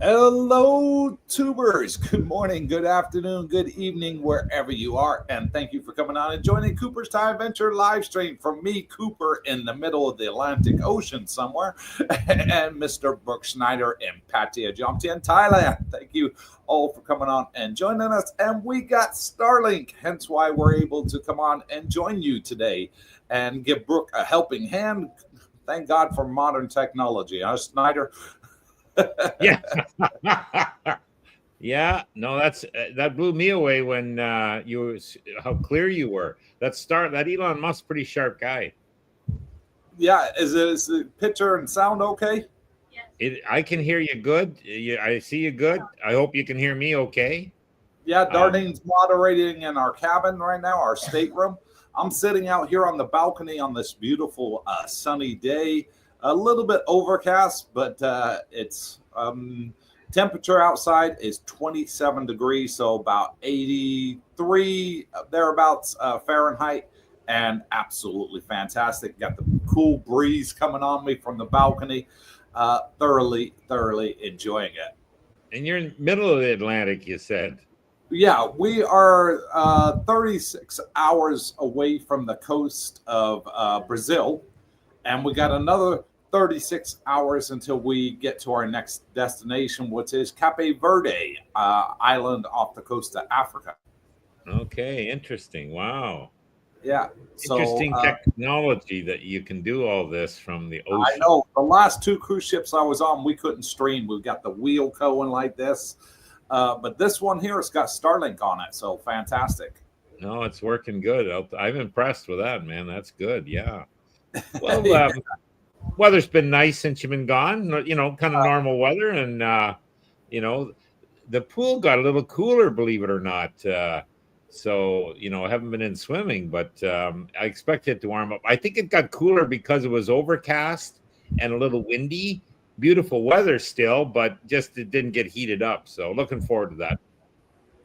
Hello, tubers. Good morning, good afternoon, good evening, wherever you are. And thank you for coming on and joining Coopersthaiadventure live stream from me, Cooper, in the middle of the Atlantic Ocean somewhere, and Mr. Brooke Schneider in Pattaya, in Thailand. Thank you all for coming on and joining us. And we got Starlink, hence why we're able to come on and join you today and give Brooke a helping hand. Thank God for modern technology, huh, Schneider? Yeah. Yeah, no, that blew me away when how clear you were. That Elon Musk pretty sharp guy. Yeah, is the picture and sound okay? I can hear you good. I see you good. I hope you can hear me okay. Yeah, Um, Darlene's moderating in our cabin right now, our stateroom. I'm sitting out here on the balcony on this beautiful sunny day. A little bit overcast, but it's temperature outside is 27 degrees, so about 83 thereabouts Fahrenheit, and absolutely fantastic. Got the cool breeze coming on me from the balcony. Thoroughly enjoying it. and you're in the middle of the Atlantic, you said. Yeah, we are 36 hours away from the coast of Brazil, and we got another 36 hours until we get to our next destination, which is Cape Verde island off the coast of Africa. Okay, interesting. Wow. Yeah, so Interesting technology that you can do all this from the I ocean. know the last two cruise ships I was on, we couldn't stream. We've got the wheel going like this. But this one here, it's got Starlink on it, so fantastic. No, it's working good. I'm impressed with that, man. That's good. Yeah. Well, weather's been nice since you've been gone. Kind of normal weather, and you know, the pool got a little cooler, believe it or not. So I haven't been in swimming, but I expect it to warm up. I think it got cooler because it was overcast and a little windy. Beautiful weather still, but just it didn't get heated up. So looking forward to that.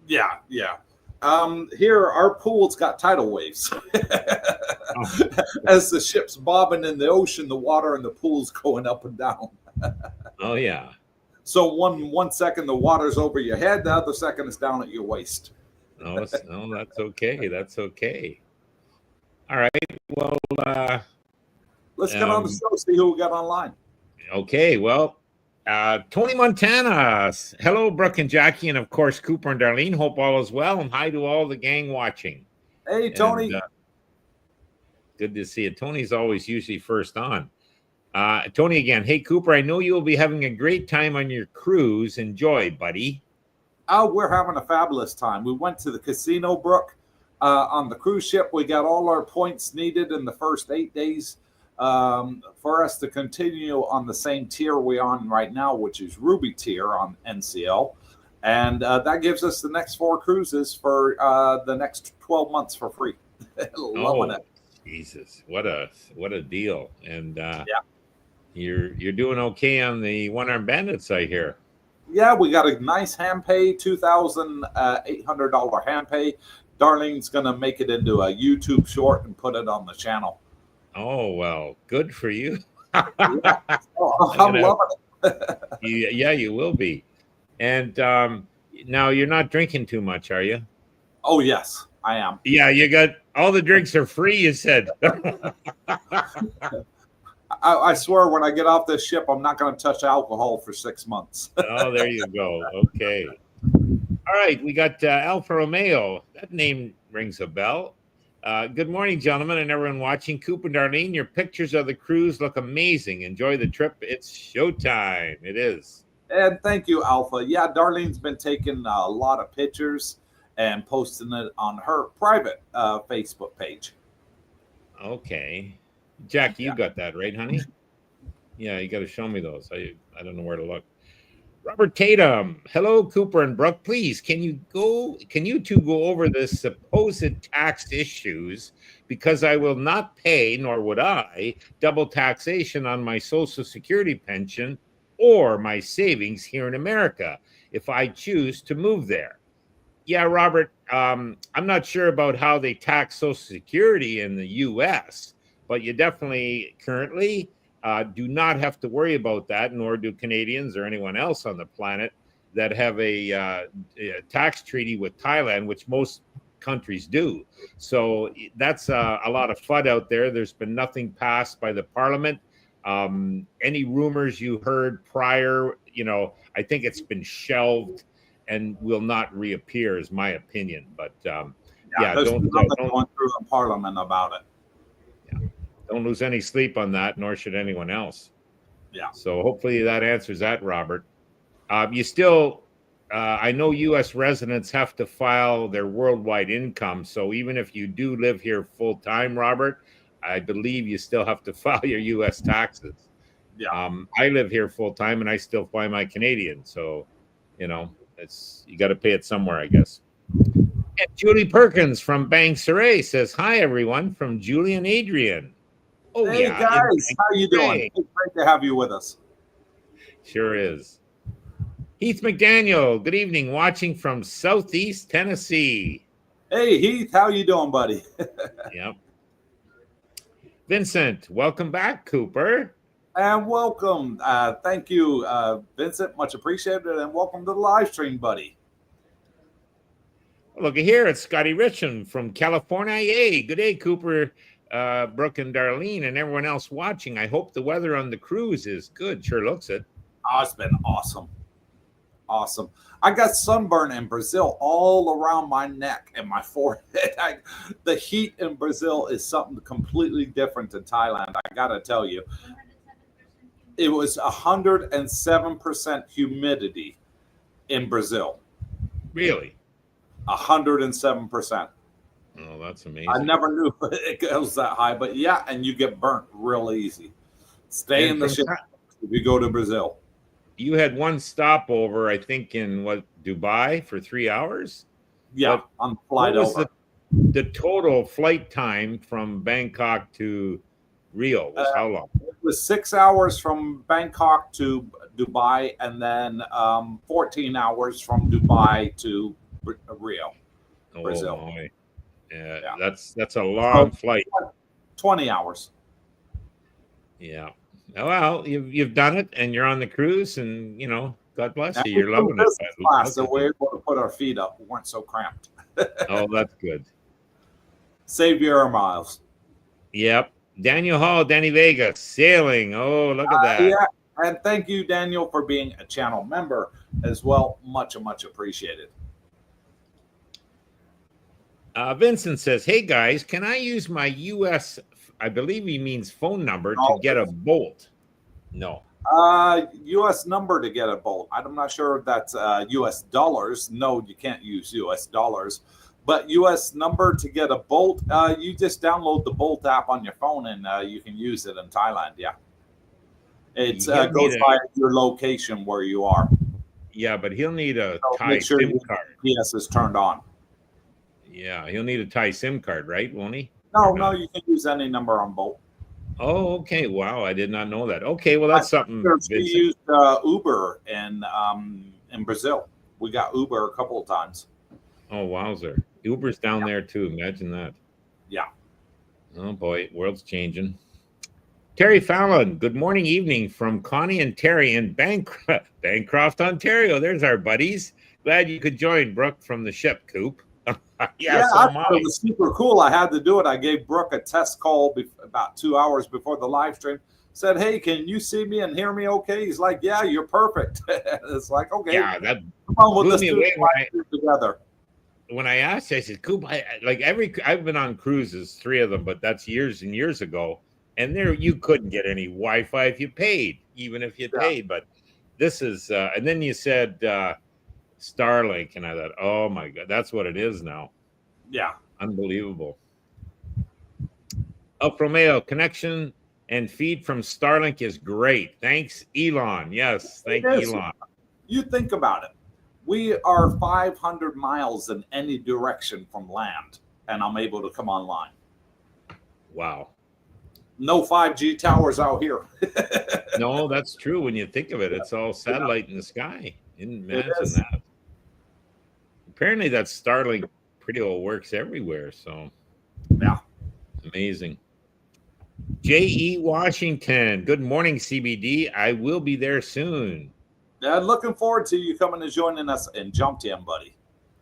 Yeah. Here, our pool's got tidal waves. Oh, As the ship's bobbing in the ocean, the water in the pool's going up and down. oh yeah. So one second the water's over your head, the other second it's down at your waist. No, that's okay. That's okay. All right. Well, Let's get on the um, show, see who we got online. okay. Well, Tony Montana. Hello, Brooke and Jackie, and of course, Cooper and Darlene. Hope all is well, and hi to all the gang watching. Hey, And Tony. good to see you. Tony's always usually first on. Tony again. Hey, Cooper, I know you will be having a great time on your cruise. Enjoy, buddy. Oh, we're having a fabulous time. We went to the casino, Brooke, on the cruise ship. We got all our points needed in the first 8 days for us to continue on the same tier we're on right now, which is Ruby tier on NCL. And that gives us the next 4 cruises for the next 12 months for free. Loving Oh, it. Jesus, what a deal! And Yeah. you're doing okay on the one arm bandits, I hear. Yeah, we got a nice hand pay, $2,800 hand pay. Darlene's going to make it into a YouTube short and put it on the channel. Oh well, good for you. Yeah. Oh, I'm I'm gonna, loving it. yeah, you will be. And now you're not drinking too much, are you? Oh, yes, I am. Yeah, you got all the drinks are free. You said. I swear when I get off this ship, I'm not going to touch alcohol for 6 months. Oh, there you go. Okay. All right, we got Alfa Romeo. That name rings a bell. Good morning, gentlemen, and everyone watching. Coop and Darlene, your pictures of the cruise look amazing. Enjoy the trip. It's showtime. It is. And thank you, Alpha. Yeah, Darlene's been taking a lot of pictures and posting it on her private Facebook page. Okay. Jack, you Yeah. got that, right, honey? Yeah, you got to show me those. I don't know where to look. Robert Tatum. Hello, Cooper and Brooke. Please, can you two go over the supposed tax issues? Because I will not pay, nor would I, double taxation on my Social Security pension or my savings here in America if I choose to move there. Yeah, Robert, I'm not sure about how they tax Social Security in the U.S., but you definitely currently do not have to worry about that, nor do Canadians or anyone else on the planet that have a tax treaty with Thailand, which most countries do. So that's a lot of FUD out there. There's been nothing passed by the parliament. Any rumors you heard prior, I think it's been shelved and will not reappear, is my opinion. But there's nothing going through the parliament about it. Don't lose any sleep on that, nor should anyone else. Yeah. So hopefully that answers that, Robert. You still, I know U.S. residents have to file their worldwide income. So even if you do live here full time, Robert, I believe you still have to file your U.S. taxes. Yeah. I live here full time and I still file my Canadian. So, you got to pay it somewhere, I guess. And Julie Perkins from Bang Saray says, "Hi, everyone," from Julie and Adrian. Oh, hey, yeah. Guys, how you doing? It's great to have you with us. Sure is. Heath McDaniel, good evening, watching from Southeast Tennessee. Hey, Heath, how you doing, buddy? Yep. Vincent, welcome back, Cooper. And welcome. Thank you, Vincent. Much appreciated. And welcome to the live stream, buddy. Look here, it's Scotty Richmond from California. Hey, good day, Cooper, Brooke, and Darlene, and everyone else watching. I hope the weather on the cruise is good. Sure looks it. Oh, it's been awesome. Awesome. I got sunburn in Brazil all around my neck and my forehead. The heat in Brazil is something completely different to Thailand. I got to tell you. It was 107% humidity in Brazil. Really? 107%. Oh, that's amazing. I never knew it goes that high, but yeah, and you get burnt real easy. Stay in the ship if you go to Brazil. You had one stopover, I think, in Dubai for 3 hours? Yeah, on the flight over. The total flight time from Bangkok to Rio was how long? It was 6 hours from Bangkok to Dubai, and then 14 hours from Dubai to Rio, Brazil. Boy. Yeah, that's a long flight. 20 hours. Yeah. Well, you've done it, and you're on the cruise, and God bless you. You're loving it. Class, so we're able to put our feet up. We weren't so cramped. Oh, that's good. Save your miles. Yep. Daniel Hall, Danny Vegas, sailing. Oh, look at that. Yeah, and thank you, Daniel, for being a channel member as well. Much appreciated. Vincent says, "Hey guys, can I use my U.S. I believe he means phone number to get a bolt?" No. U.S. number to get a bolt. I'm not sure if that's U.S. dollars. No, you can't use U.S. dollars. But U.S. number to get a bolt, you just download the Bolt app on your phone and you can use it in Thailand. Yeah. It goes by your location where you are. Yeah, but he'll need a Thai SIM card. GPS is turned on. Yeah, he'll need a Thai SIM card, right? Won't he? No, you can use any number on Bolt. Oh, okay. Wow, I did not know that. Okay, well, that's something. We used Uber in Brazil. We got Uber a couple of times. Oh, wowzer. Uber's down there, too. Imagine that. Yeah. Oh, boy. World's changing. Terry Fallon, good morning, evening from Connie and Terry in Bancroft, Ontario. There's our buddies. Glad you could join Brooke from the ship, Coop. Yeah, so I thought it was super cool. I had to do it. I gave Brooke a test call about 2 hours before the live stream. Said, "Hey, can you see me and hear me okay?" He's like, "Yeah, you're perfect." It's like, okay. Yeah, that come on, blew me away together. When I asked, I said, "Coop, I've been on cruises, 3 of them, but that's years and years ago. And there you couldn't get any Wi-Fi if you paid, even if you paid. But this is, and then you said Starlink, and I thought, oh my God, that's what it is now. Yeah. Unbelievable. El Romeo, connection and feed from Starlink is great. Thanks, Elon. Yes, thank Elon. You think about it. We are 500 miles in any direction from land, and I'm able to come online. Wow. No 5G towers out here. No, that's true. When you think of it, it's all satellite in the sky. Didn't imagine that. Apparently that Starlink pretty well works everywhere. So yeah. Amazing. J.E. Washington. Good morning, CBD. I will be there soon. Looking forward to you coming and joining us in Jump Team, buddy.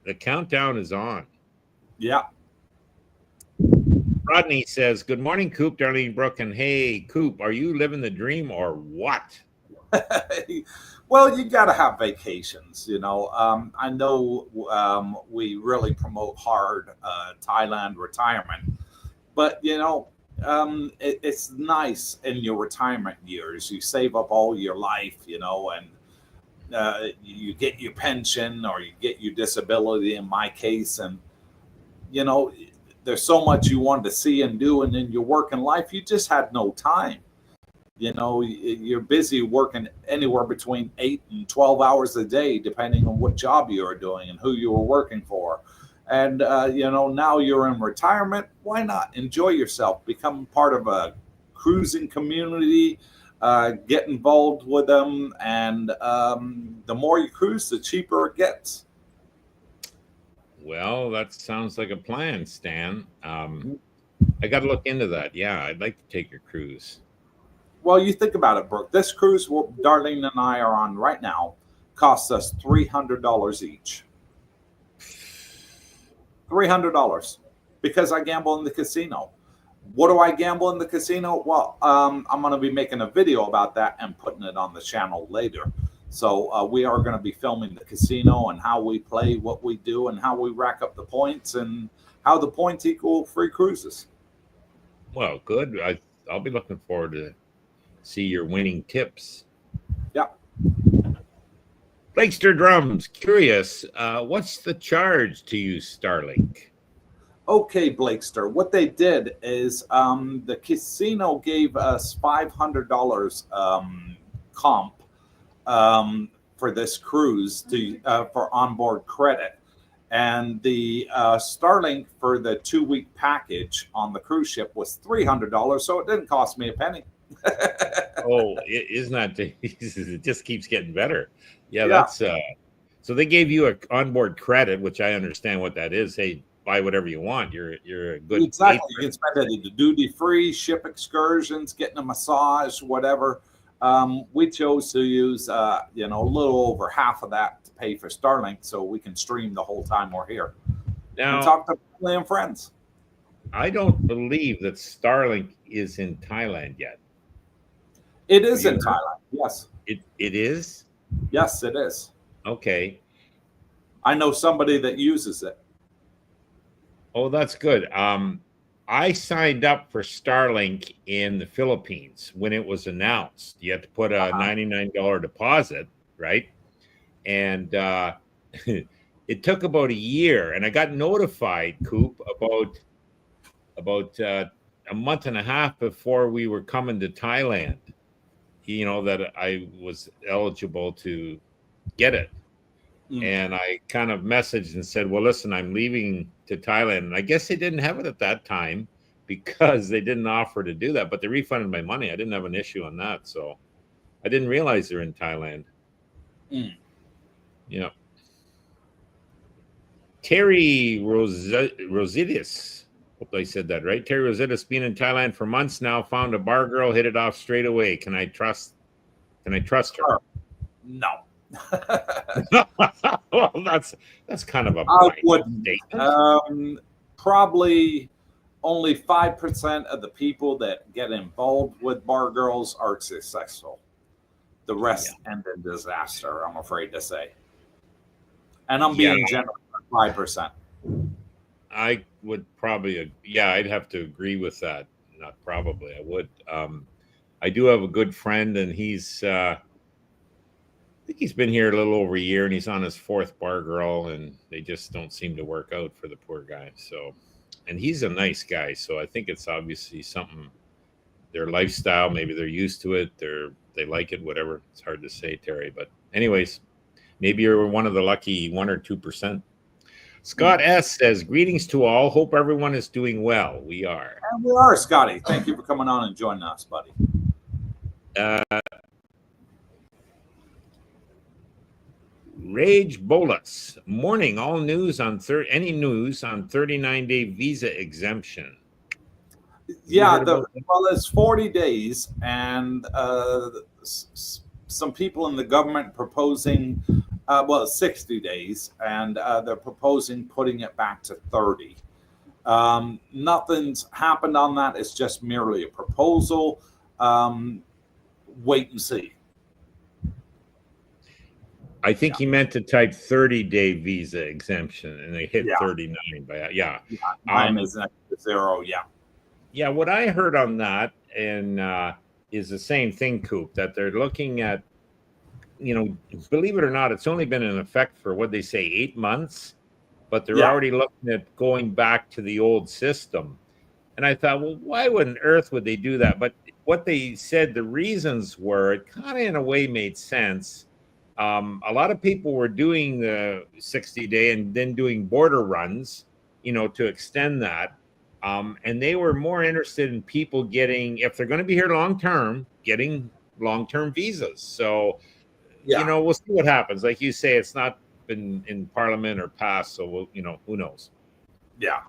The countdown is on. Yeah. Rodney says, good morning, Coop, Darlene, Brooke, and hey, Coop, are you living the dream or what? Well, you got to have vacations, you know. I know we really promote hard Thailand retirement, but, you know, it's nice in your retirement years. You save up all your life, you know, and you get your pension or you get your disability in my case. And, you know, there's so much you wanted to see and do. And in your working life, you just had no time. You know, you're busy working anywhere between 8 and 12 hours a day, depending on what job you are doing and who you were working for. And, you know, now you're in retirement. Why not enjoy yourself? Become part of a cruising community, get involved with them. And the more you cruise, the cheaper it gets. Well, that sounds like a plan, Stan. I got to look into that. Yeah, I'd like to take your cruise. Well, you think about it, Brooke. This cruise Darlene and I are on right now costs us $300 each. $300 because I gamble in the casino. What do I gamble in the casino? Well, I'm going to be making a video about that and putting it on the channel later. So we are going to be filming the casino and how we play, what we do, and how we rack up the points and how the points equal free cruises. Well, good. I'll be looking forward to see your winning tips. Yeah. Blakester Drums, curious, what's the charge to use Starlink? Okay, Blakester, what they did is the casino gave us $500 comp for this cruise for onboard credit. And the Starlink for the 2-week package on the cruise ship was $300, so it didn't cost me a penny. Oh, isn't that it just keeps getting better. Yeah, that's so they gave you a onboard credit, which I understand what that is. Hey, buy whatever you want. You're a good exactly. You can spend it at duty free, ship excursions, getting a massage, whatever. We chose to use you know, a little over half of that to pay for Starlink, so we can stream the whole time we're here now and talk to family and friends. I don't believe that Starlink is in Thailand yet. It is in Thailand. Yes. It is? Yes, it is. Okay. I know somebody that uses it. Oh, that's good. I signed up for Starlink in the Philippines when it was announced. You had to put a $99 deposit, right? And it took about a year, and I got notified, Coop, about a month and a half before we were coming to Thailand, you know, that I was eligible to get it. And I kind of messaged and said, well, listen, I'm leaving to Thailand. And I guess they didn't have it at that time because they didn't offer to do that, but they refunded my money. I didn't have an issue on that. So I didn't realize they're in Thailand. Yeah. Terry Rosidis. Hope I said that right. Terry Rosidis, been in Thailand for months now, found a bar girl, hit it off straight away. Can I trust her? No. Well, that's kind of a statement. Probably only 5% of the people that get involved with bar girls are successful. The rest end in disaster, I'm afraid to say. And I'm being generous, 5%. I would probably, I'd have to agree with that. Not probably, I would. I do have a good friend, and he's I think he's been here a little over a year, and he's on his 4th bar girl, and they just don't seem to work out for the poor guy. So, and he's a nice guy, so I think it's obviously something, their lifestyle, maybe they're used to it, they like it, whatever. It's hard to say, Terry. But anyways, maybe you're one of the lucky 1 or 2%. Scott S. says, greetings to all. Hope everyone is doing well. We are. And we are, Scotty. Thank you for coming on and joining us, buddy. Rage Bolus. Morning. All news on any news on 39-day visa exemption. Yeah, well, it's 40 days, and some people in the government proposing, well, 60 days, and they're proposing putting it back to 30. Nothing's happened on that. It's just merely a proposal. Wait and see. I think he meant to type 30-day visa exemption, and they hit 39 by that. Yeah. Mine is at 0. Yeah. Yeah, what I heard on that and is the same thing, Coop, that they're looking at, believe it or not, it's only been in effect for what they say 8 months, but they're already looking at going back to the old system. And I thought, well, why on earth would they do that? But what they said, the reasons were, it kind of in a way made sense. A lot of people were doing the 60-day and then doing border runs, to extend that. And they were more interested in people getting, if they're going to be here long-term, getting long-term visas. So, we'll see what happens. Like you say, it's not been in Parliament or passed. So, who knows? Yeah.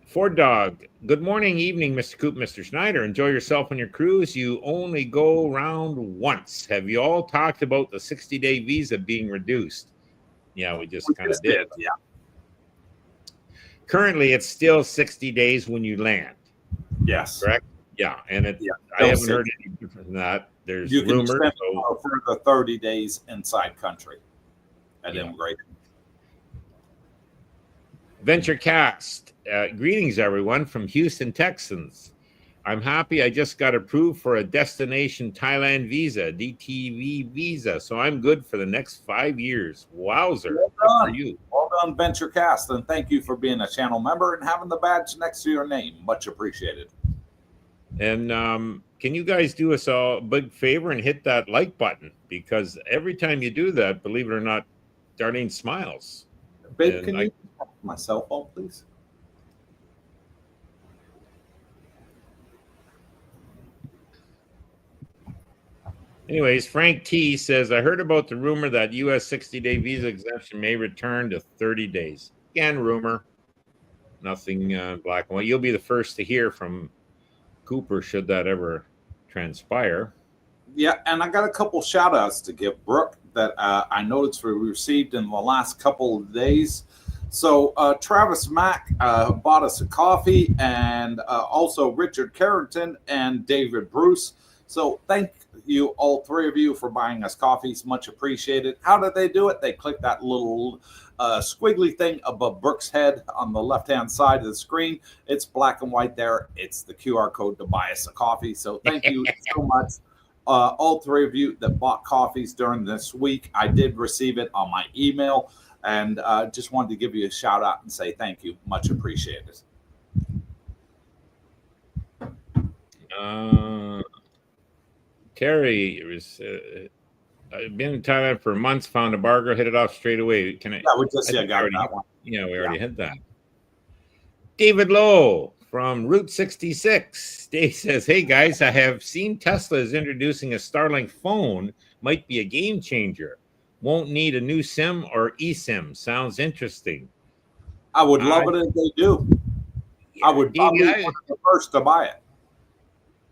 Ford Dog, good morning, evening, Mr. Coop, Mr. Schneider. Enjoy yourself on your cruise. You only go round once. Have you all talked about the 60-day visa being reduced? Yeah, we just kind of did. Yeah. Currently, it's still 60 days when you land. Yes. Correct? Yeah. And I haven't heard any different than that. There's rumors. For the 30 days inside country at immigration. VentureCast, greetings, everyone, from Houston, Texans. I'm happy I just got approved for a destination Thailand visa, DTV visa, so I'm good for the next 5 years. Wowzer. Well done. For you. Well done, VentureCast, and thank you for being a channel member and having the badge next to your name. Much appreciated. And can you guys do us a big favor and hit that like button? Because every time you do that, believe it or not, Darlene smiles. Babe, can you my cell phone, please? Anyways, Frank T says, I heard about the rumor that U.S. 60-day visa exemption may return to 30 days. Again, rumor. Nothing black and white. You'll be the first to hear from Cooper should that ever transpire. Yeah, and I got a couple shout outs to give Brooke that I noticed we received in the last couple of days. So Travis Mack bought us a coffee, and also Richard Carrington and David Bruce. So thank you, all three of you, for buying us coffees. Much appreciated. How did they do it? They clicked that little squiggly thing above Brooke's head on the left-hand side of the screen. It's black and white there. It's the QR code to buy us a coffee. So thank you so much. All three of you that bought coffees during this week. I did receive it on my email. And just wanted to give you a shout out and say thank you. Much appreciated. Terry was I've been in Thailand for months, found a bargain, hit it off straight away. Can I? Yeah, we just got that one. Yeah, we already hit that. David Lowe from Route 66. Dave says, hey guys, I have seen Tesla is introducing a Starlink phone. Might be a game changer. Won't need a new SIM or eSIM. Sounds interesting. I would love it if they do. I would probably be one of the first to buy it.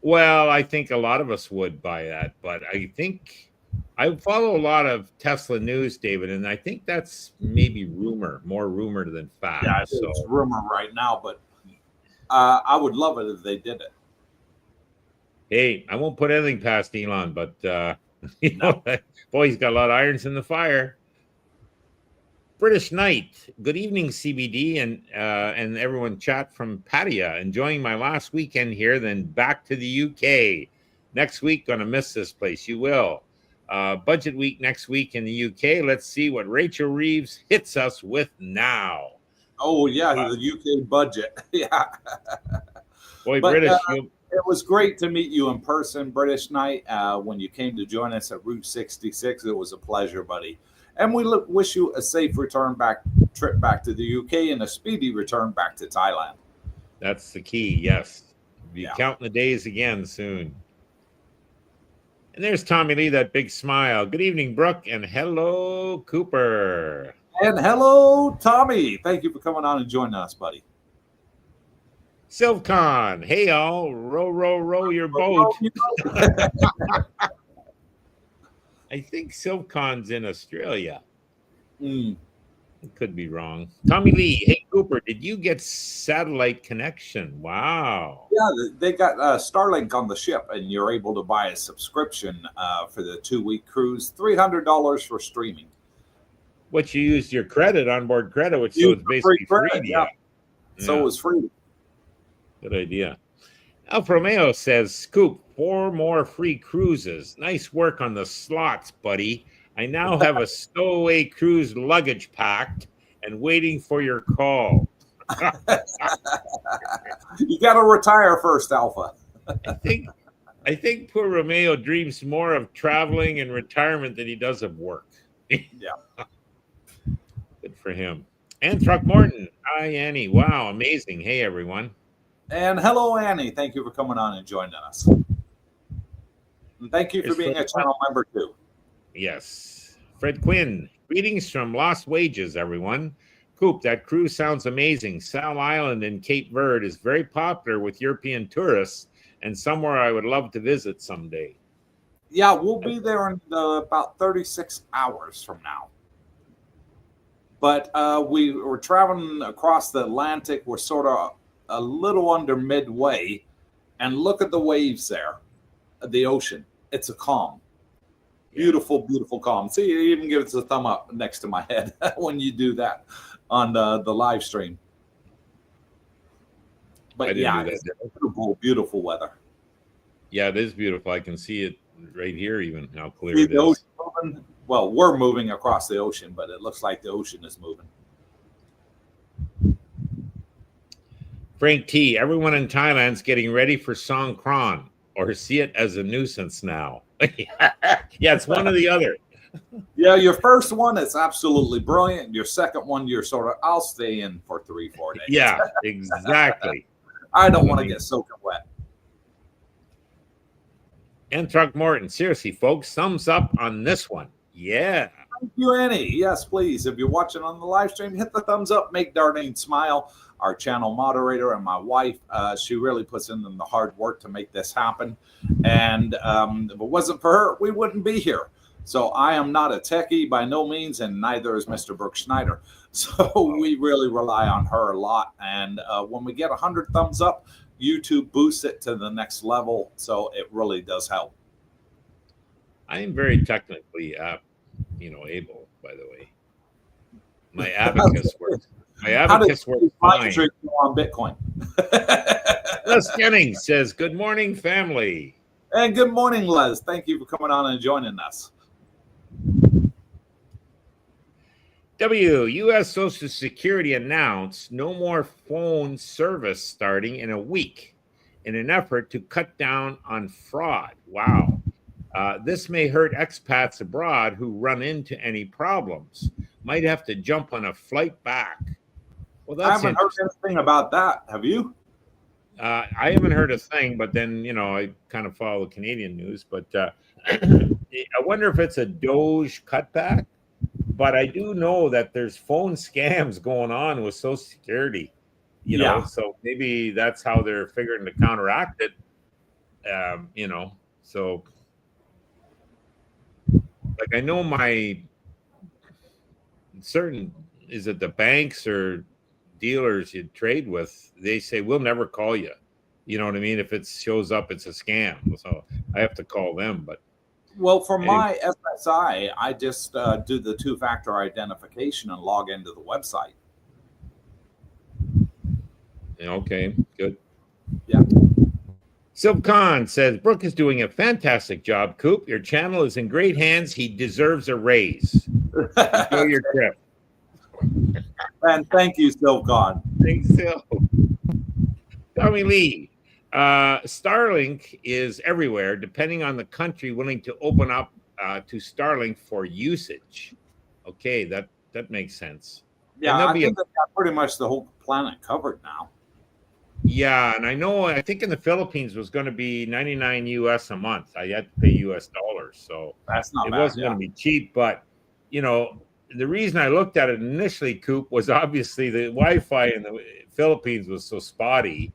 Well, I think a lot of us would buy that, but I think I follow a lot of Tesla news, David, and I think that's maybe more rumor than fact. Yeah, it's rumor right now, but I would love it if they did it. Hey, I won't put anything past Elon, but boy, he's got a lot of irons in the fire. British Knight, good evening, CBD, and everyone chat from Pattaya. Enjoying my last weekend here, then back to the UK. Next week, gonna miss this place. You will. Budget week next week in the UK. Let's see what Rachel Reeves hits us with now. Oh, yeah, the UK budget. Yeah. Boy, but, British. It was great to meet you in person, British Knight. When you came to join us at Route 66, it was a pleasure, buddy. And we wish you a safe trip back to the UK and a speedy return back to Thailand. That's the key, yes. Be counting the days again soon. And there's Tommy Lee, that big smile. Good evening, Brooke, and hello, Cooper. And hello, Tommy. Thank you for coming on and joining us, buddy. Silvcon, hey all, row your boat. I think Silvcon's in Australia. Mm. It could be wrong. Tommy Lee, hey Cooper, did you get satellite connection? Wow. Yeah, they got Starlink on the ship, and you're able to buy a subscription for the 2-week cruise, $300 for streaming. What you used your credit, onboard credit, which so Use it's free basically free credit, to yeah. you. So it was free. Good idea. Alfa Romeo says, Scoop, 4 more free cruises. Nice work on the slots, buddy. I now have a stowaway cruise luggage packed and waiting for your call. You got to retire first, Alpha. I think poor Romeo dreams more of traveling and retirement than he does of work. Yeah. Good for him. And Throckmorton. Hi, Annie. Wow, amazing. Hey, everyone. And hello, Annie. Thank you for coming on and joining us. And thank you for being a channel member, too. Yes. Fred Quinn. Greetings from Lost Wages, everyone. Coop, that cruise sounds amazing. Sal Island in Cape Verde is very popular with European tourists and somewhere I would love to visit someday. Yeah, we'll be there in about 36 hours from now. But we were traveling across the Atlantic. We're sort of a little under midway. And look at the waves there, the ocean. It's a calm. Beautiful, beautiful calm. See, you even give us a thumb up next to my head when you do that on the live stream. But yeah, it's beautiful, beautiful weather. Yeah, it is beautiful. I can see it right here, even how clear it is. Ocean moving. Well, we're moving across the ocean, but it looks like the ocean is moving. Frank T, everyone in Thailand's getting ready for Songkran or see it as a nuisance now. Yeah, it's one or the other. Yeah, your first one is absolutely brilliant. Your second one, you're sort of, I'll stay in for 3-4 days. Yeah, exactly. I don't want to get soaking wet. And Throckmorton, seriously, folks, thumbs up on this one. Yeah. Thank you, Annie. Yes, please. If you're watching on the live stream, hit the thumbs up. Make Darlene smile. Our channel moderator and my wife, she really puts in the hard work to make this happen. And if it wasn't for her, we wouldn't be here. So I am not a techie by no means, and neither is Mr. Brooke Schneider. So we really rely on her a lot. And when we get 100 thumbs up, YouTube boosts it to the next level. So it really does help. I am very technically, able, by the way. My abacus works. My abacus works fine. On Bitcoin. Les Jennings says, good morning, family. And good morning, Les. Thank you for coming on and joining us. U.S. Social Security announced no more phone service starting in a week in an effort to cut down on fraud. Wow. This may hurt expats abroad who run into any problems. Might have to jump on a flight back. Well, that's I haven't heard anything about that. Have you? I haven't heard a thing, but then, I kind of follow Canadian news. But I wonder if it's a Doge cutback. But I do know that there's phone scams going on with Social Security, you know, so maybe that's how they're figuring to counteract it, so like I know is it the banks or dealers you trade with, they say, we'll never call you. You know what I mean? If it shows up, it's a scam. So I have to call them, but. Well, for my SSI, I just do the 2-factor identification and log into the website. Okay, good. Yeah. Silvcon says, Brooke is doing a fantastic job, Coop. Your channel is in great hands. He deserves a raise. Enjoy your trip. And thank you, Silvcon. Thanks, Sil. Tommy Lee. Starlink is everywhere, depending on the country willing to open up to Starlink for usage. Okay, that makes sense. Yeah, I think they got pretty much the whole planet covered now. Yeah, and I think in the Philippines was going to be $99 US a month. I had to pay US dollars, so that's not it bad, wasn't going to be cheap. But the reason I looked at it initially, Coop, was obviously the Wi-Fi in the Philippines was so spotty.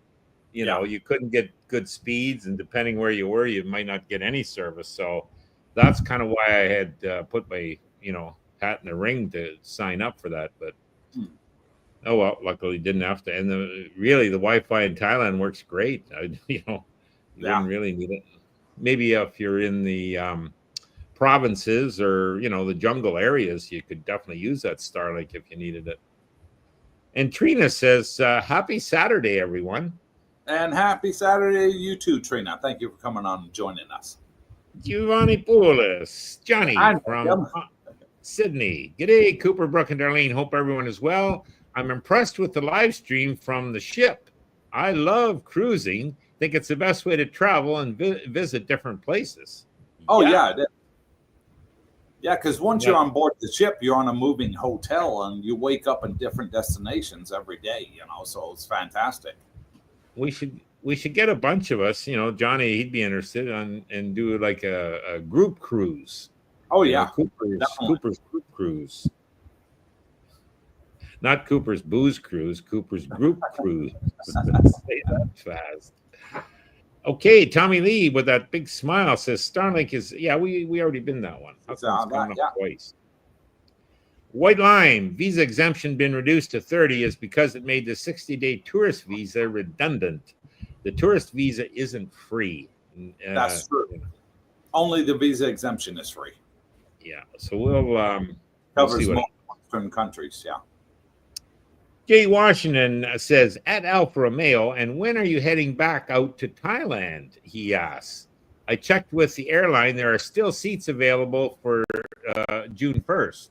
you know, you couldn't get good speeds, and depending where you were, you might not get any service. So that's kind of why I had put my, you know, hat in the ring to sign up for that. But oh well, luckily didn't have to. And the Wi-Fi in Thailand works great. You know, you wouldn't really need it. Maybe if you're in the provinces or, you know, the jungle areas, you could definitely use that Starlink if you needed it. And Trina says, happy Saturday, everyone. And happy Saturday to you too, Trina. Thank you for coming on and joining us. Giovanni Poulos, Johnny from Sydney. G'day, Cooper, Brooke, and Darlene. Hope everyone is well. I'm impressed with the live stream from the ship. I love cruising. Think it's the best way to travel and visit different places. Oh, yeah. Yeah, because once you're on board the ship, you're on a moving hotel and you wake up in different destinations every day, you know, so it's fantastic. We should get a bunch of us, you know, Johnny, he'd be interested and do like a group cruise. Oh, yeah. Cooper's group cruise. Not Cooper's booze cruise, Cooper's group cruise. Say that fast. Okay, Tommy Lee with that big smile says Starlink is, we already been that one. It's coming up twice. White line, visa exemption been reduced to 30 is because it made the 60-day tourist visa redundant. The tourist visa isn't free. That's true. Only the visa exemption is free. Yeah, so we'll covers most Western countries, yeah. Jay Washington says, at Alfa Romeo, and when are you heading back out to Thailand? He asks. I checked with the airline. There are still seats available for June 1st.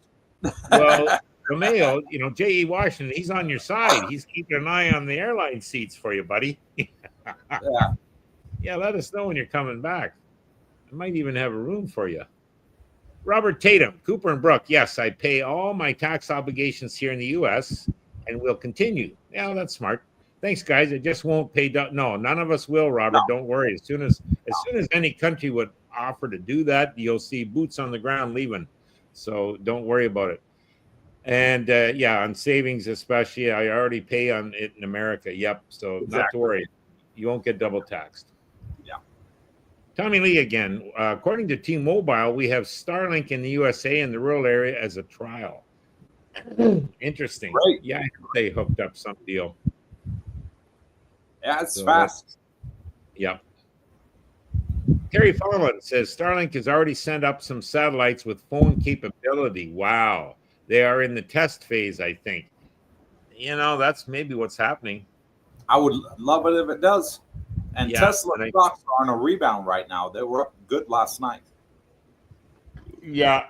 Well, Romeo, you know, J.E. Washington, he's on your side. He's keeping an eye on the airline seats for you, buddy. Yeah, let us know when you're coming back. I might even have a room for you. Robert Tatum, Cooper and Brooke. Yes, I pay all my tax obligations here in the U.S., and we'll continue. Yeah, that's smart. Thanks, guys. I just won't pay. No, none of us will, Robert. No. Don't worry. As soon as any country would offer to do that, you'll see boots on the ground leaving. So don't worry about it. And on savings especially, I already pay on it in America. Yep. So not to worry. You won't get double taxed. Yeah. Tommy Lee again. According to T-Mobile, we have Starlink in the USA in the rural area as a trial. Interesting. Right. Yeah, they hooked up some deal. Yeah, it's fast. Yep. Terry Fallon says Starlink has already sent up some satellites with phone capability. Wow. They are in the test phase, I think. You know, that's maybe what's happening. I would love it if it does. And Tesla stocks are on a rebound right now. They were up good last night. Yeah.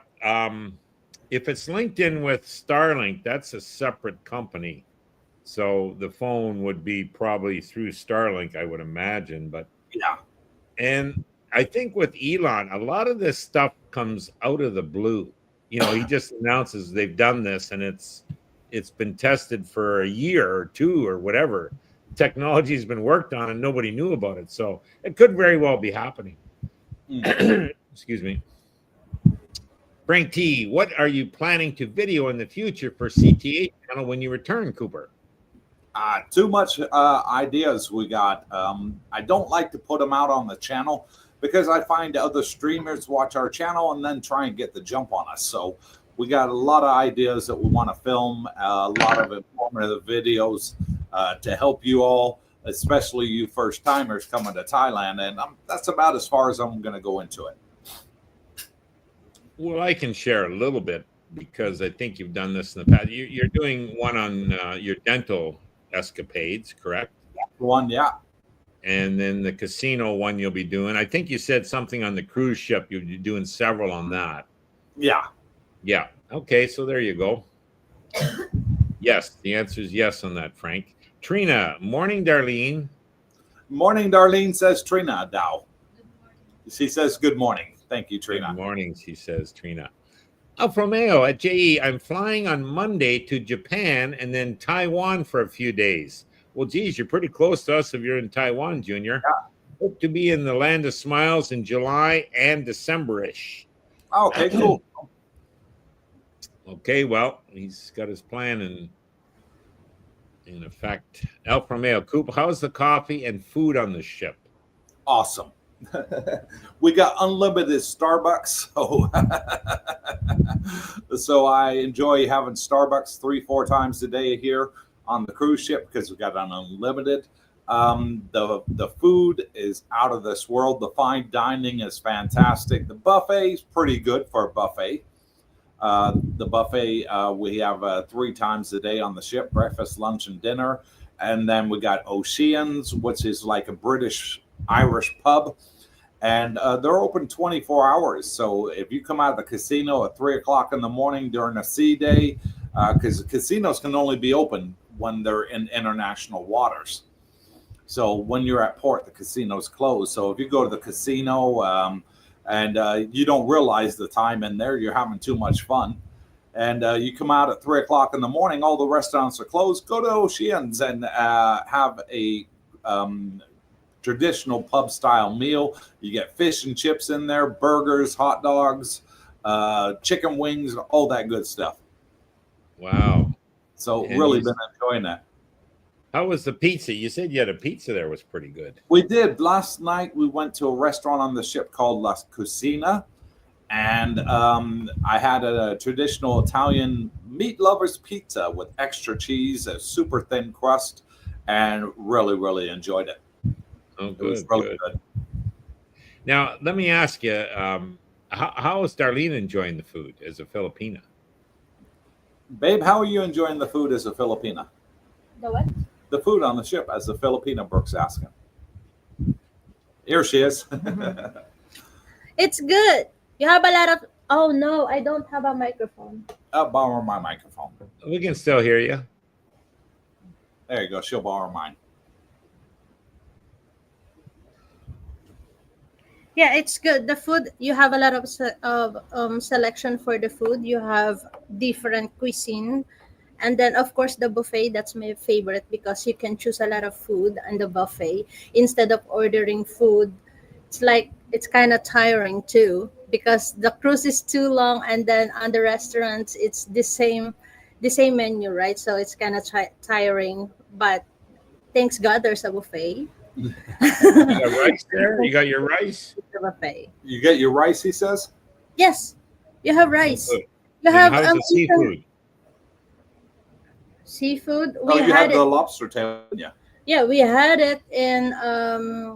If it's linked in with Starlink, that's a separate company. So the phone would be probably through Starlink, I would imagine. But yeah. And I think with Elon, a lot of this stuff comes out of the blue. You know, he just announces they've done this and it's been tested for a year or two or whatever. Technology has been worked on and nobody knew about it. So it could very well be happening. Excuse me. Frank T, what are you planning to video in the future for CTA channel when you return, Cooper? Too much ideas we got. I don't like to put them out on the channel because I find other streamers watch our channel and then try and get the jump on us. So we got a lot of ideas that we want to film, a lot of informative videos to help you all, especially you first timers coming to Thailand. And that's about as far as I'm going to go into it. Well, I can share a little bit because I think you've done this in the past. You're doing one on your dental escapades, correct? One, yeah. And then the casino one you'll be doing. I think you said something on the cruise ship. You'll be doing several on that. Yeah. Yeah. Okay, so there you go. Yes, the answer is yes on that, Frank. Trina, morning, Darlene. Morning, Darlene, says Trina Dow. She says good morning. Thank you, Trina. Good morning, she says, Trina. Alfa Romeo at JE, I'm flying on Monday to Japan and then Taiwan for a few days. Well, geez, you're pretty close to us if you're in Taiwan, Junior. Yeah. Hope to be in the land of smiles in July and December-ish. Okay, cool. Okay, well, he's got his plan, and In effect, El Romeo, Coop, how's the coffee and food on the ship? Awesome. We got unlimited Starbucks, so I enjoy having Starbucks 3-4 times a day here on the cruise ship because we got an unlimited. The food is out of this world. The fine dining is fantastic. The buffet is pretty good for a buffet. The buffet we have 3 times a day on the ship: breakfast, lunch, and dinner. And then we got Oceans, which is like a British Irish pub, and they're open 24 hours. So if you come out of the casino at 3 o'clock in the morning during a sea day, because casinos can only be open when they're in international waters. So when you're at port, the casino's closed. So if you go to the casino and you don't realize the time in there, you're having too much fun. And you come out at 3 o'clock in the morning, all the restaurants are closed. Go to Oceans and have a traditional pub style meal. You get fish and chips in there, burgers, hot dogs, chicken wings, all that good stuff. Wow. So And really you- been enjoying that. How was the pizza? You said you had a pizza there was pretty good. We did. Last night we went to a restaurant on the ship called La Cucina, and I had a traditional Italian meat lovers pizza with extra cheese, a super thin crust, and really enjoyed it. Oh, It was good, really good. good. Now, let me ask you, how is Darlene enjoying the food as a Filipina? Babe, how are you enjoying the food as a Filipina? The what? The food on the ship as a Filipina, Brooke's asking. Here she is. It's good. You have a lot of. Oh no, I don't have a microphone. I'll borrow my microphone. We can still hear you. There you go. She'll borrow mine. Yeah, it's good. The food, you have a lot of selection for the food. You have different cuisine, and then of course the buffet. That's my favorite because you can choose a lot of food on the buffet instead of ordering food. It's kind of tiring too because the cruise is too long, and then on the restaurants it's the same menu, right? So it's kind of tiring. But thanks God there's a buffet. You got rice there? You got your rice? The buffet. You get your rice, he says? Yes, you have rice. Good. You And have how's the seafood? seafood. Oh, We you had have the it. lobster tail, yeah. Yeah, we had it in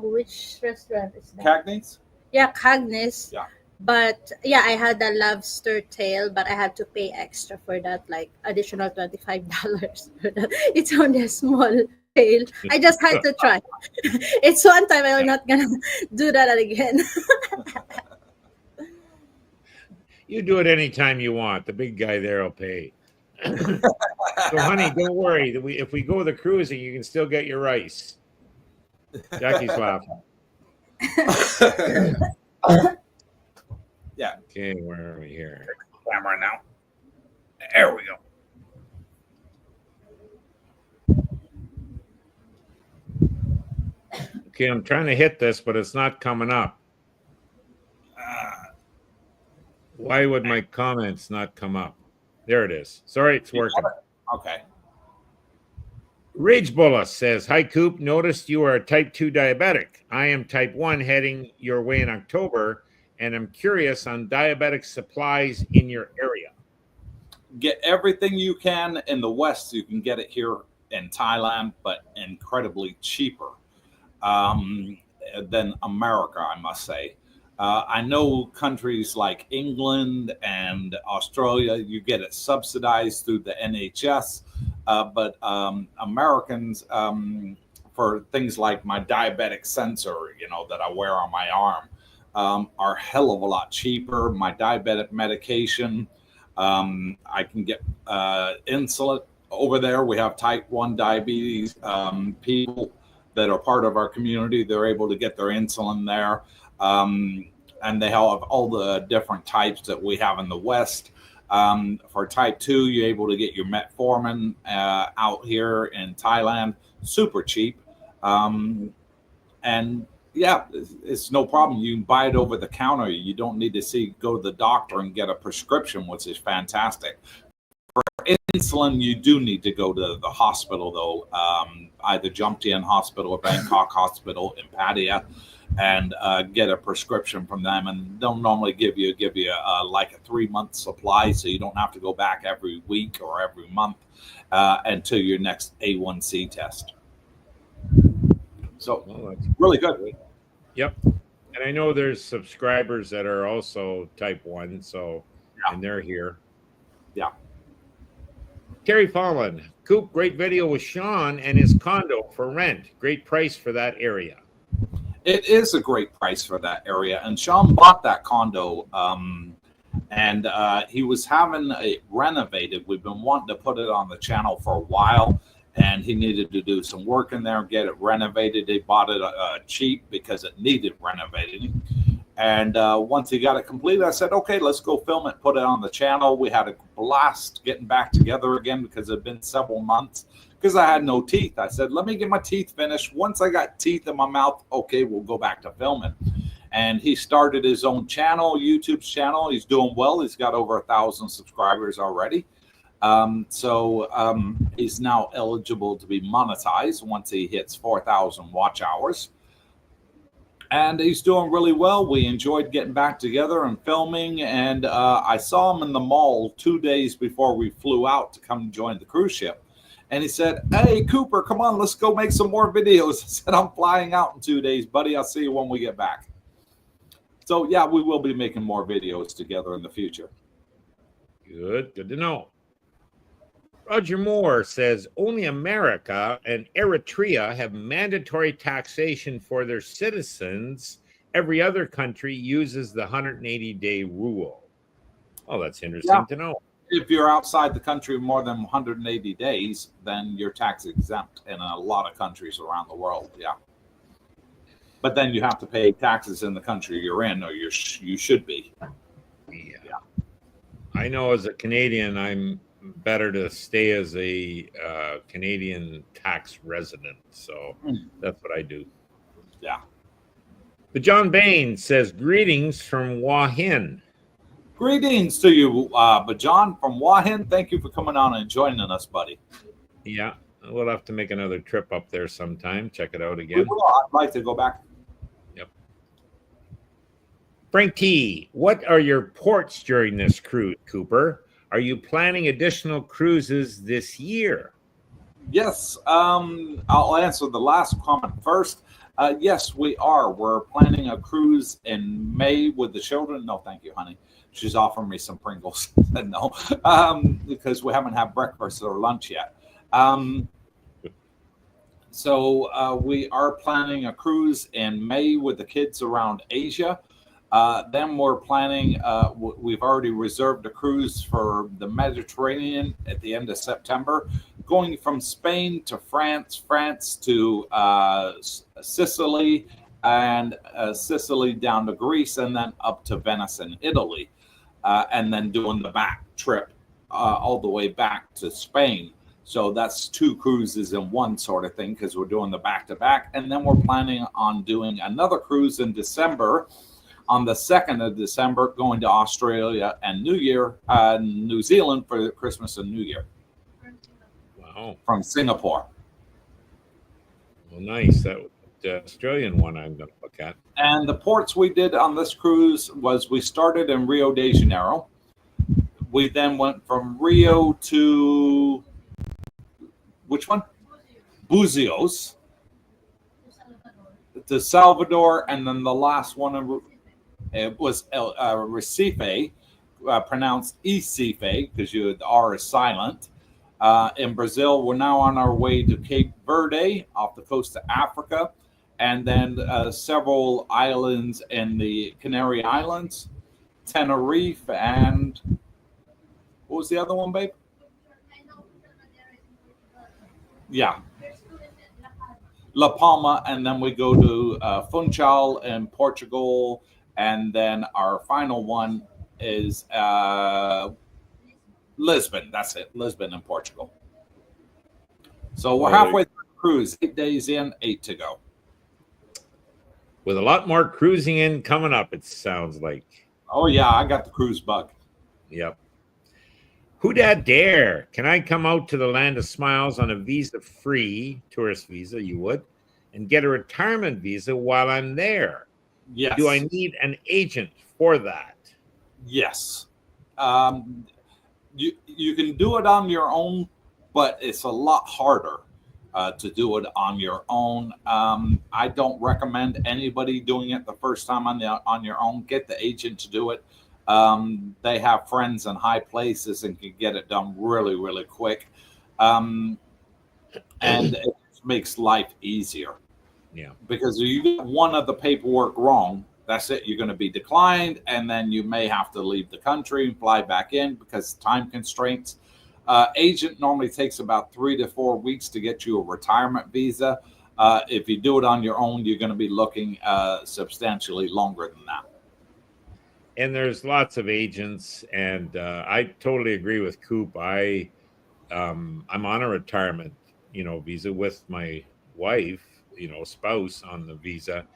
which restaurant is that? Cagney's? Yeah, Cagnes. Yeah. But yeah, I had a lobster tail, but I had to pay extra for that, like additional $25 for that. It's only a small tail. I just had to try. It's one time. I'm not gonna do that again. You do it anytime you want. The big guy there will pay. So, honey, don't worry. If we go the cruising, you can still get your rice. Jackie's laughing. Yeah. Okay, where are we here? Camera now. There we go. Okay, I'm trying to hit this, but it's not coming up. Why would my comments not come up? There it is. Sorry, it's working. Okay. Rage Bulla says, "Hi Coop, noticed you are a type 2 diabetic. I am type 1 heading your way in October, and I'm curious on diabetic supplies in your area." Get everything you can in the West. You can get it here in Thailand, but incredibly cheaper than America, I must say. I know countries like England and Australia, you get it subsidized through the NHS, but Americans, for things like my diabetic sensor, that I wear on my arm, are a hell of a lot cheaper. My diabetic medication, I can get insulin over there. We have type 1 diabetes people that are part of our community. They're able to get their insulin there. And they have all the different types that we have in the West. For type 2, you're able to get your metformin out here in Thailand, super cheap. And yeah, it's no problem. You can buy it over the counter. You don't need to go to the doctor and get a prescription, which is fantastic. For insulin, you do need to go to the hospital, though, either Jomtien Hospital or Bangkok Hospital in Pattaya, and get a prescription from them. And they'll normally give you like a 3-month supply, so you don't have to go back every week or every month until your next A1C test. So really good. Yep. And I know there's subscribers that are also type 1, so and they're here. Yeah. Terry Fallon, Coop, great video with Sean and his condo for rent. Great price for that area. It is a great price for that area. And Sean bought that condo, and he was having it renovated. We've been wanting to put it on the channel for a while, and he needed to do some work in there, get it renovated. They bought it cheap because it needed renovating. And once he got it completed, I said, okay, let's go film it, put it on the channel. We had a blast getting back together again because it had been several months because I had no teeth. I said, let me get my teeth finished. Once I got teeth in my mouth, okay, we'll go back to filming. And he started his own channel, YouTube channel. He's doing well. He's got over 1,000 subscribers already. So he's now eligible to be monetized once he hits 4,000 watch hours. And he's doing really well. We enjoyed getting back together and filming. And I saw him in the mall 2 days before we flew out to come join the cruise ship. And he said, hey, Cooper, come on, let's go make some more videos. I said, I'm flying out in 2 days, buddy. I'll see you when we get back. So, yeah, we will be making more videos together in the future. Good to know. Roger Moore says only America and Eritrea have mandatory taxation for their citizens. Every other country uses the 180-day rule. Oh, that's interesting to know. If you're outside the country more than 180 days, then you're tax exempt in a lot of countries around the world. Yeah. But then you have to pay taxes in the country you're in, or you should be. Yeah. I know as a Canadian, I'm better to stay as a Canadian tax resident. So that's what I do. Yeah. But John Bain says, greetings from Wahin. Greetings to you, Bajan from Wahin. Thank you for coming on and joining us, buddy. Yeah, we'll have to make another trip up there sometime. Check it out again. I'd like to go back. Yep. Frank T, what are your ports during this cruise, Cooper? Are you planning additional cruises this year? Yes, I'll answer the last comment first. Yes, we are. We're planning a cruise in May with the children. No, thank you, honey. She's offering me some Pringles. No, because we haven't had breakfast or lunch yet. So we are planning a cruise in May with the kids around Asia. Then we're planning, we've already reserved a cruise for the Mediterranean at the end of September, going from Spain to France, France to Sicily, and Sicily down to Greece, and then up to Venice in Italy, and then doing the back trip all the way back to Spain. So that's 2 cruises in one sort of thing because we're doing the back-to-back. And then we're planning on doing another cruise in December, on the 2nd of December, going to Australia and New Zealand for Christmas and New Year. Wow. From Singapore. Well, nice. That was the Australian one I'm going to look at. And the ports we did on this cruise was we started in Rio de Janeiro. We then went from Rio to, which one? Buzios. To Salvador, and then the last one it was Recife, pronounced Recife because the R is silent. In Brazil, we're now on our way to Cape Verde off the coast of Africa, and then several islands in the Canary Islands, Tenerife, and what was the other one, babe? Yeah. La Palma, and then we go to Funchal in Portugal, and then our final one is Lisbon. That's it, Lisbon in Portugal. So we're halfway through the cruise, 8 days in, 8 to go. With a lot more cruising in coming up, it sounds like. Oh, yeah, I got the cruise bug. Yep. Who dat dare? Can I come out to the land of smiles on a visa-free tourist visa? You would, and get a retirement visa while I'm there. Do I Yes. need an agent for that? Yes. Um, you can do it on your own, but it's a lot harder to do it on your own. I don't recommend anybody doing it the first time on your own. Get the agent to do it. They have friends in high places and can get it done really, really quick, and it makes life easier. Yeah. Because if you get one of the paperwork wrong, that's it. You're going to be declined, and then you may have to leave the country and fly back in because time constraints. Agent normally takes about 3 to 4 weeks to get you a retirement visa. If you do it on your own, you're going to be looking substantially longer than that. And there's lots of agents, and I totally agree with Coop. I'm on a retirement, visa with my wife, spouse on the visa.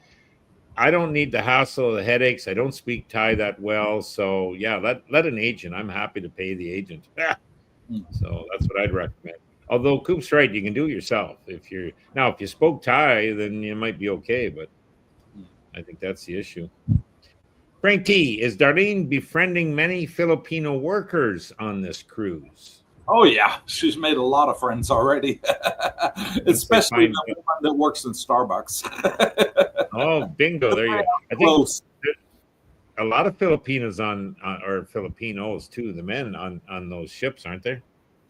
I don't need the hassle, the headaches. I don't speak Thai that well, so yeah, let an agent. I'm happy to pay the agent. So that's what I'd recommend. Although Coop's right, you can do it yourself. If you spoke Thai, then you might be okay, but I think that's the issue. Frank T, is Darlene befriending many Filipino workers on this cruise? Oh yeah, she's made a lot of friends already, especially the one that works in Starbucks. Oh, bingo! There you go. I think a lot of Filipinos or Filipinos too. The men on those ships, aren't there?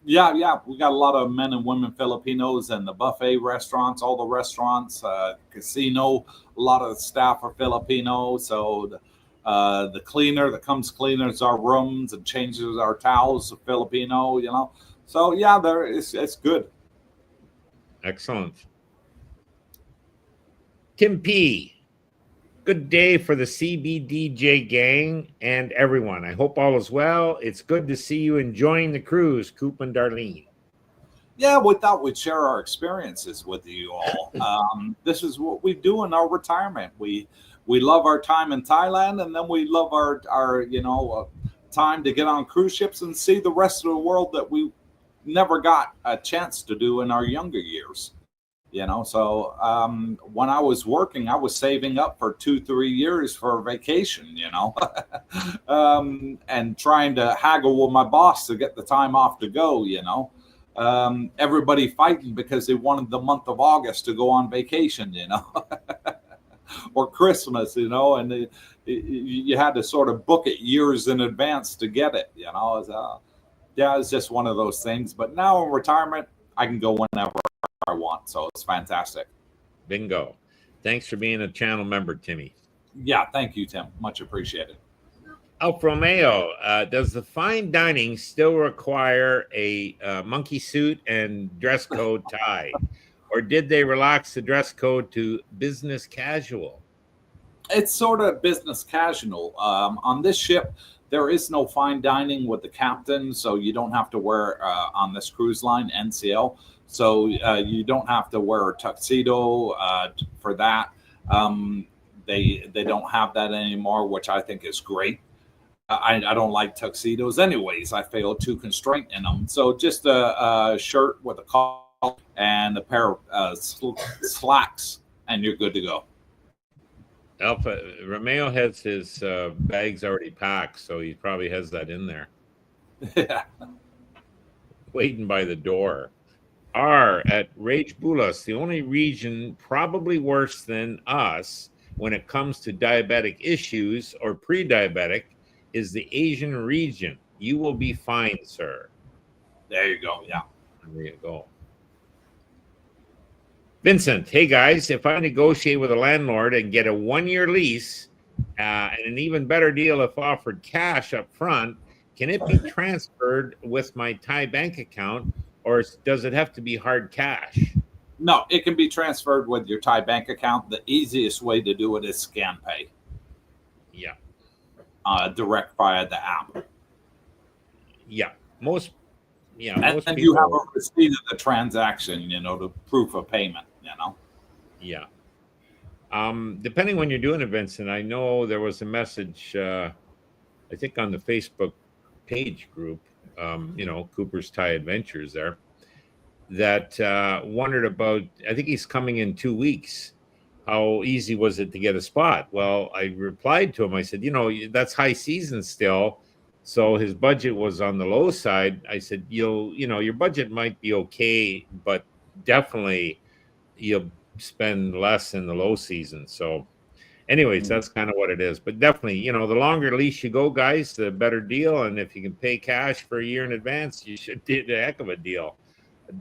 Yeah, we got a lot of men and women Filipinos in the buffet restaurants, all the restaurants, casino. A lot of the staff are Filipino, so the cleaner that comes cleans our rooms and changes our towels, Filipino. So yeah, it's good. Excellent. Tim P, good day for the CBDJ gang and everyone. I hope all is well. It's good to see you enjoying the cruise, Coop and Darlene. Yeah, we thought we'd share our experiences with you all. This is what we do in our retirement. We love our time in Thailand, and then we love our time to get on cruise ships and see the rest of the world that we never got a chance to do in our younger years. So when I was working, I was saving up for 2-3 years for a vacation, and trying to haggle with my boss to get the time off to go, everybody fighting because they wanted the month of August to go on vacation, or Christmas, and you had to sort of book it years in advance to get it, it's just one of those things. But now in retirement, I can go whenever I want, so it's fantastic. Bingo. Thanks for being a channel member, Timmy. Yeah, thank you, Tim. Much appreciated. Alfa Romeo, does the fine dining still require a monkey suit and dress code tie, or did they relax the dress code to business casual? It's sort of business casual. On this ship, there is no fine dining with the captain, so you don't have to wear on this cruise line, NCL. So you don't have to wear a tuxedo for that. They don't have that anymore, which I think is great. I don't like tuxedos anyways. I feel too constrained in them. So just a shirt with a collar and a pair of slacks, and you're good to go. Alpha Romeo has his bags already packed, so he probably has that in there. Yeah. Waiting by the door. R at Rage Bulas, the only region probably worse than us when it comes to diabetic issues or pre-diabetic is the Asian region. You will be fine, sir. There you go. Yeah. There you go. Vincent, hey guys, if I negotiate with a landlord and get a 1-year lease and an even better deal if offered cash up front, can it be transferred with my Thai bank account, or does it have to be hard cash? No, it can be transferred with your Thai bank account. The easiest way to do it is scan pay. Yeah. Direct via the app. Yeah. And most people, you have a receipt of the transaction, the proof of payment, Yeah. Depending when you're doing it, Vincent, I know there was a message, I think on the Facebook page group, Cooper's Thai Adventures there, that wondered about, I think he's coming in 2 weeks. How easy was it to get a spot? Well, I replied to him. I said, that's high season still. So his budget was on the low side. I said, your budget might be okay, but definitely you'll spend less in the low season. So anyways, that's kind of what it is. But definitely, the longer leash you go, guys, the better deal. And if you can pay cash for a year in advance, you should do a heck of a deal.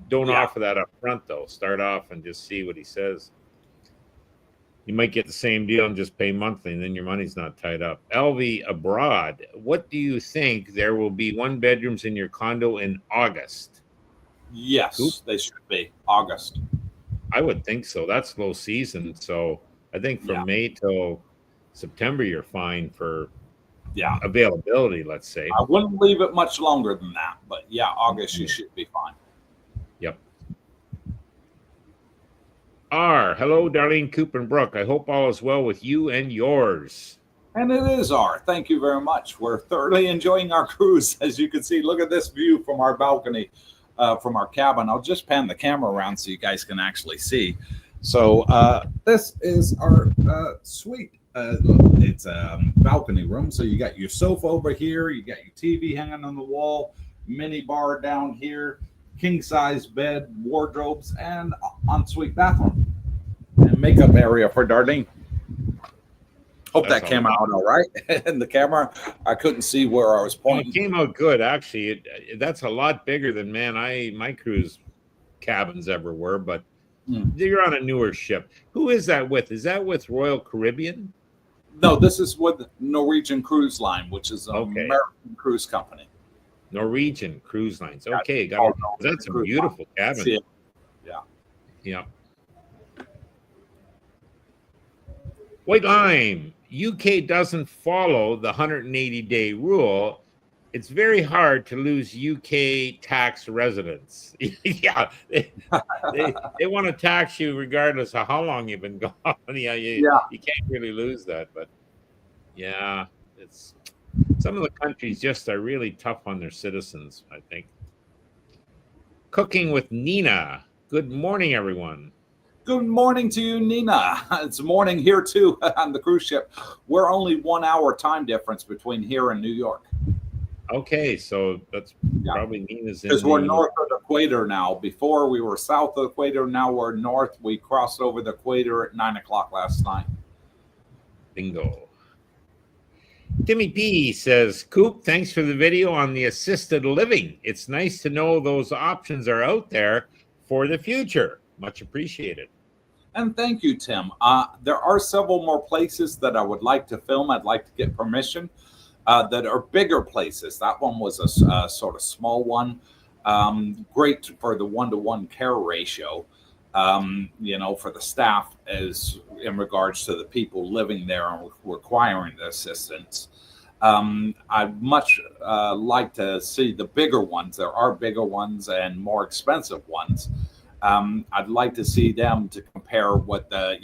Don't offer that up front, though. Start off and just see what he says. You might get the same deal and just pay monthly, and then your money's not tied up. LV Abroad, what do you think? There will be 1 bedrooms in your condo in August? Yes, they should be. August. I would think so. That's low season. So I think from May till September, you're fine for availability, let's say. I wouldn't leave it much longer than that. But August, you should be fine. Yep. Hello, Darlene, Coop, and Brooke. I hope all is well with you and yours. And it is Thank you very much. We're thoroughly enjoying our cruise. As you can see, look at this view from our balcony, from our cabin. I'll just pan the camera around so you guys can actually see. So this is our suite. It's a balcony room. So you got your sofa over here. You got your TV hanging on the wall, mini bar down here, king-size bed, wardrobes, and ensuite bathroom and makeup area for Darlene. Hope that came out all right. In the camera, I couldn't see where I was pointing. It came out good, actually. That's a lot bigger than my cruise cabins ever were. But you're on a newer ship. Who is that with? Is that with Royal Caribbean? No, this is with Norwegian Cruise Line, which is an American cruise company. Norwegian Cruise Lines. Okay, that's a beautiful cabin. Yeah. White Lime. UK doesn't follow the 180-day rule. It's very hard to lose UK tax residence. They want to tax you regardless of how long you've been gone. You can't really lose that. But it's some of the countries just are really tough on their citizens, I think. Cooking with Nina. Good morning, everyone. Good morning to you, Nina. It's morning here, too, on the cruise ship. We're only 1 hour time difference between here and New York. Okay, so that's probably Nina's. Because we're north of the equator now. Before we were south of the equator, now we're north. We crossed over the equator at 9 o'clock last night. Bingo. Timmy P says, Coop, thanks for the video on the assisted living. It's nice to know those options are out there for the future. Much appreciated. And thank you, Tim. There are several more places that I would like to film. I'd like to get permission that are bigger places. That one was a sort of small one. Great for the 1-to-1 care ratio, for the staff as in regards to the people living there and requiring the assistance. I'd much like to see the bigger ones. There are bigger ones and more expensive ones. I'd like to see them to compare what the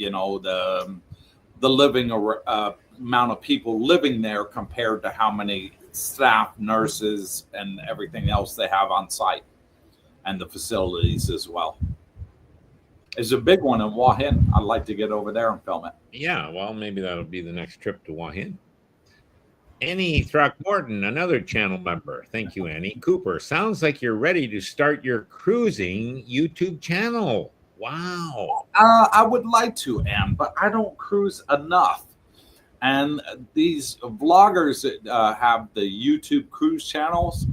living amount of people living there compared to how many staff, nurses, and everything else they have on site, and the facilities as well. There's a big one in Wahin. I'd like to get over there and film it. Yeah, well, maybe that'll be the next trip to Wahin. Annie Throckmorton, another channel member. Thank you, Annie. Cooper, sounds like you're ready to start your cruising YouTube channel. Wow. I would like to, Anne, but I don't cruise enough. And these vloggers that have the YouTube cruise channels,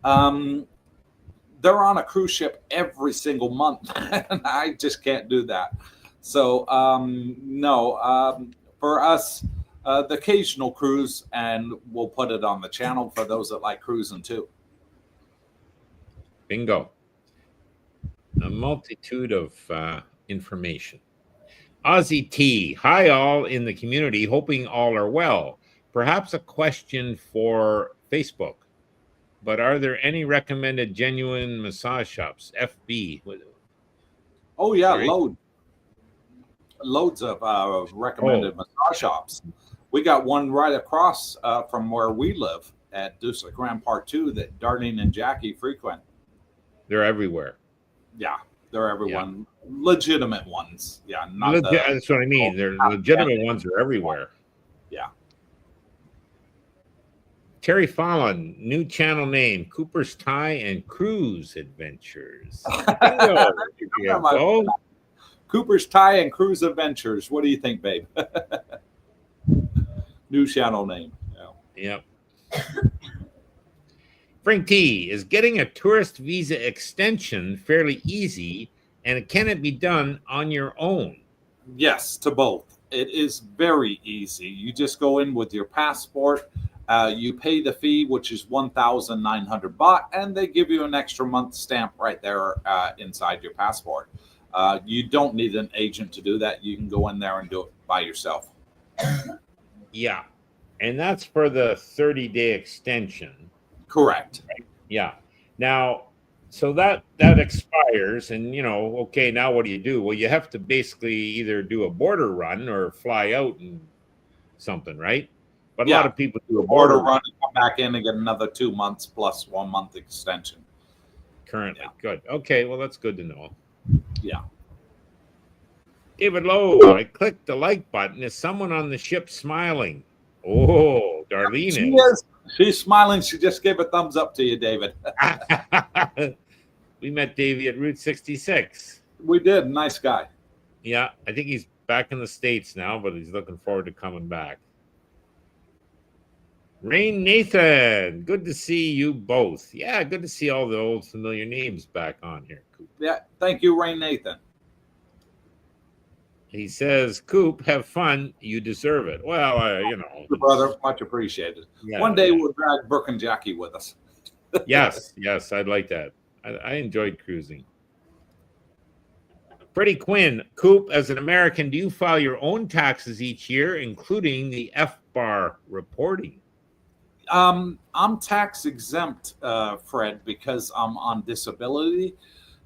they're on a cruise ship every single month. And I just can't do that. So, no, for us, the occasional cruise, and we'll put it on the channel for those that like cruising too. Bingo. A multitude of information. Aussie T. Hi, all in the community. Hoping all are well. Perhaps a question for Facebook. But are there any recommended genuine massage shops? FB. Oh, yeah, right. Loads of recommended massage shops. We got one right across from where we live, at Dusa Grand Part 2 that Darlene and Jackie frequent. They're everywhere. Yeah, they're everyone. Legitimate ones. Yeah, not That's what I mean. They're legitimate ones are everywhere. Yeah. Terry Fallon, new channel name, Cooper's Thai and Cruise Adventures. Bingo. Go. Cooper's Thai and Cruise Adventures. What do you think, babe? New channel name. Yeah. Yep. Frank T, is getting a tourist visa extension fairly easy, and can it be done on your own? Yes, to both. It is very easy. You just go in with your passport. You pay the fee, which is 1,900 baht, and they give you an extra month stamp right there inside your passport. You don't need an agent to do that. You can go in there and do it by yourself. Yeah. And that's for the 30-day extension. Correct. Yeah. Now, so that expires, and okay, now what do you do? Well, you have to basically either do a border run or fly out and something, right? But a lot of people do a border run and come back in and get another 2 months plus 1 month extension. Currently. Yeah. Good. Okay, well, that's good to know. Yeah. David Lowe, I clicked the like button. Is someone on the ship smiling? Oh, Darlene she is. She's smiling. She just gave a thumbs up to you, David. We met Davey at Route 66. We did. Nice guy. Yeah, I think he's back in the States now, but he's looking forward to coming back. Rain Nathan, good to see you both. Yeah, good to see all the old familiar names back on here, Coop. Yeah, thank you, Rain Nathan. He says, Coop, have fun. You deserve it. Well, brother, much appreciated. Yeah, one day we'll drag Brooke and Jackie with us. Yes, I'd like that. I enjoyed cruising. Freddie Quinn, Coop, as an American, do you file your own taxes each year, including the FBAR reporting? I'm tax exempt, Fred, because I'm on disability.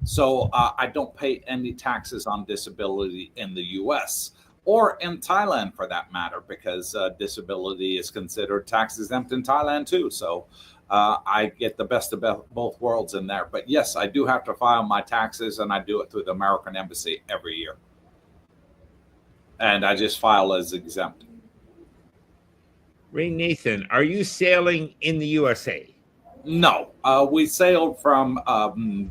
So I don't pay any taxes on disability in the U.S. or in Thailand, for that matter, because disability is considered tax exempt in Thailand too. So I get the best of both worlds in there. But yes, I do have to file my taxes, and I do it through the American Embassy every year. And I just file as exempt. Ray Nathan, are you sailing in the USA? No, we sailed from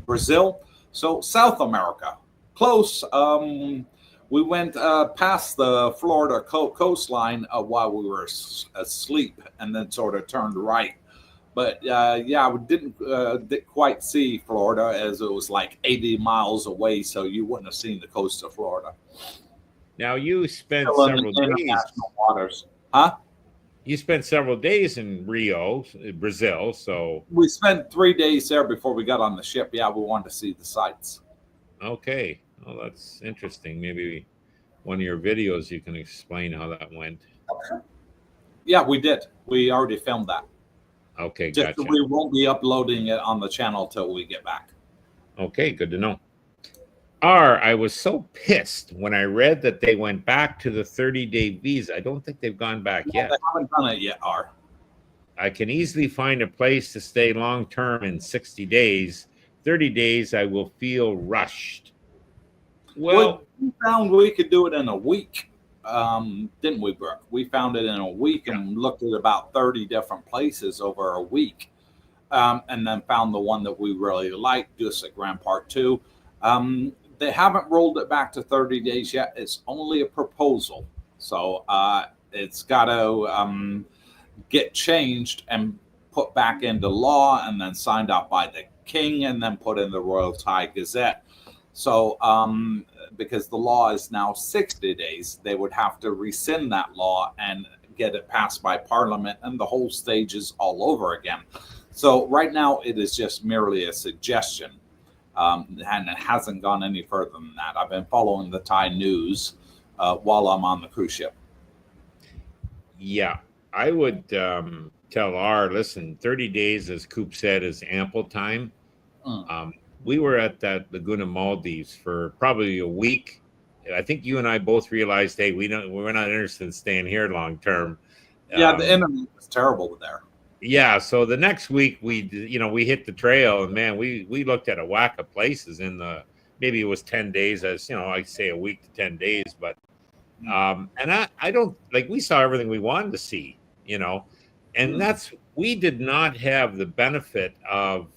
Brazil. So South America, close. We went past the Florida coastline while we were asleep, and then sort of turned right. But we didn't quite see Florida, as it was like 80 miles away, so you wouldn't have seen the coast of Florida. Now you spent several days. Waters, huh? You spent several days in Rio, Brazil, so... We spent 3 days there before we got on the ship. Yeah, we wanted to see the sights. Okay. Well, that's interesting. Maybe one of your videos you can explain how that went. Yeah, we did. We already filmed that. Okay, gotcha. We won't be uploading it on the channel till we get back. Okay, good to know. I was so pissed when I read that they went back to the 30-day visa. I don't think they've gone back yet. They haven't done it yet, I can easily find a place to stay long-term in 60 days. 30 days, I will feel rushed. Well, we found we could do it in a week, didn't we, Brooke? We found it in a week and looked at about 30 different places over a week, and then found the one that we really liked, just at Grand Part 2. They haven't rolled it back to 30 days yet. It's only a proposal. So it's got to get changed and put back into law, and then signed off by the king, and then put in the Royal Thai Gazette. So because the law is now 60 days, they would have to rescind that law and get it passed by Parliament, and the whole stage is all over again. So right now it is just merely a suggestion. And it hasn't gone any further than that. I've been following the Thai news while I'm on the cruise ship. Yeah, I would tell listen, 30 days, as Coop said, is ample time. We were at that Laguna Maldives for probably a week. I think you and I both realized, hey, we're not interested in staying here long term. Yeah, the internet was terrible there. yeah, so the next week we hit the trail, and man, we looked at a whack of places in the, maybe it was 10 days, as I say a week to 10 days, but and I don't, like, we saw everything we wanted to see, and we did not have the benefit of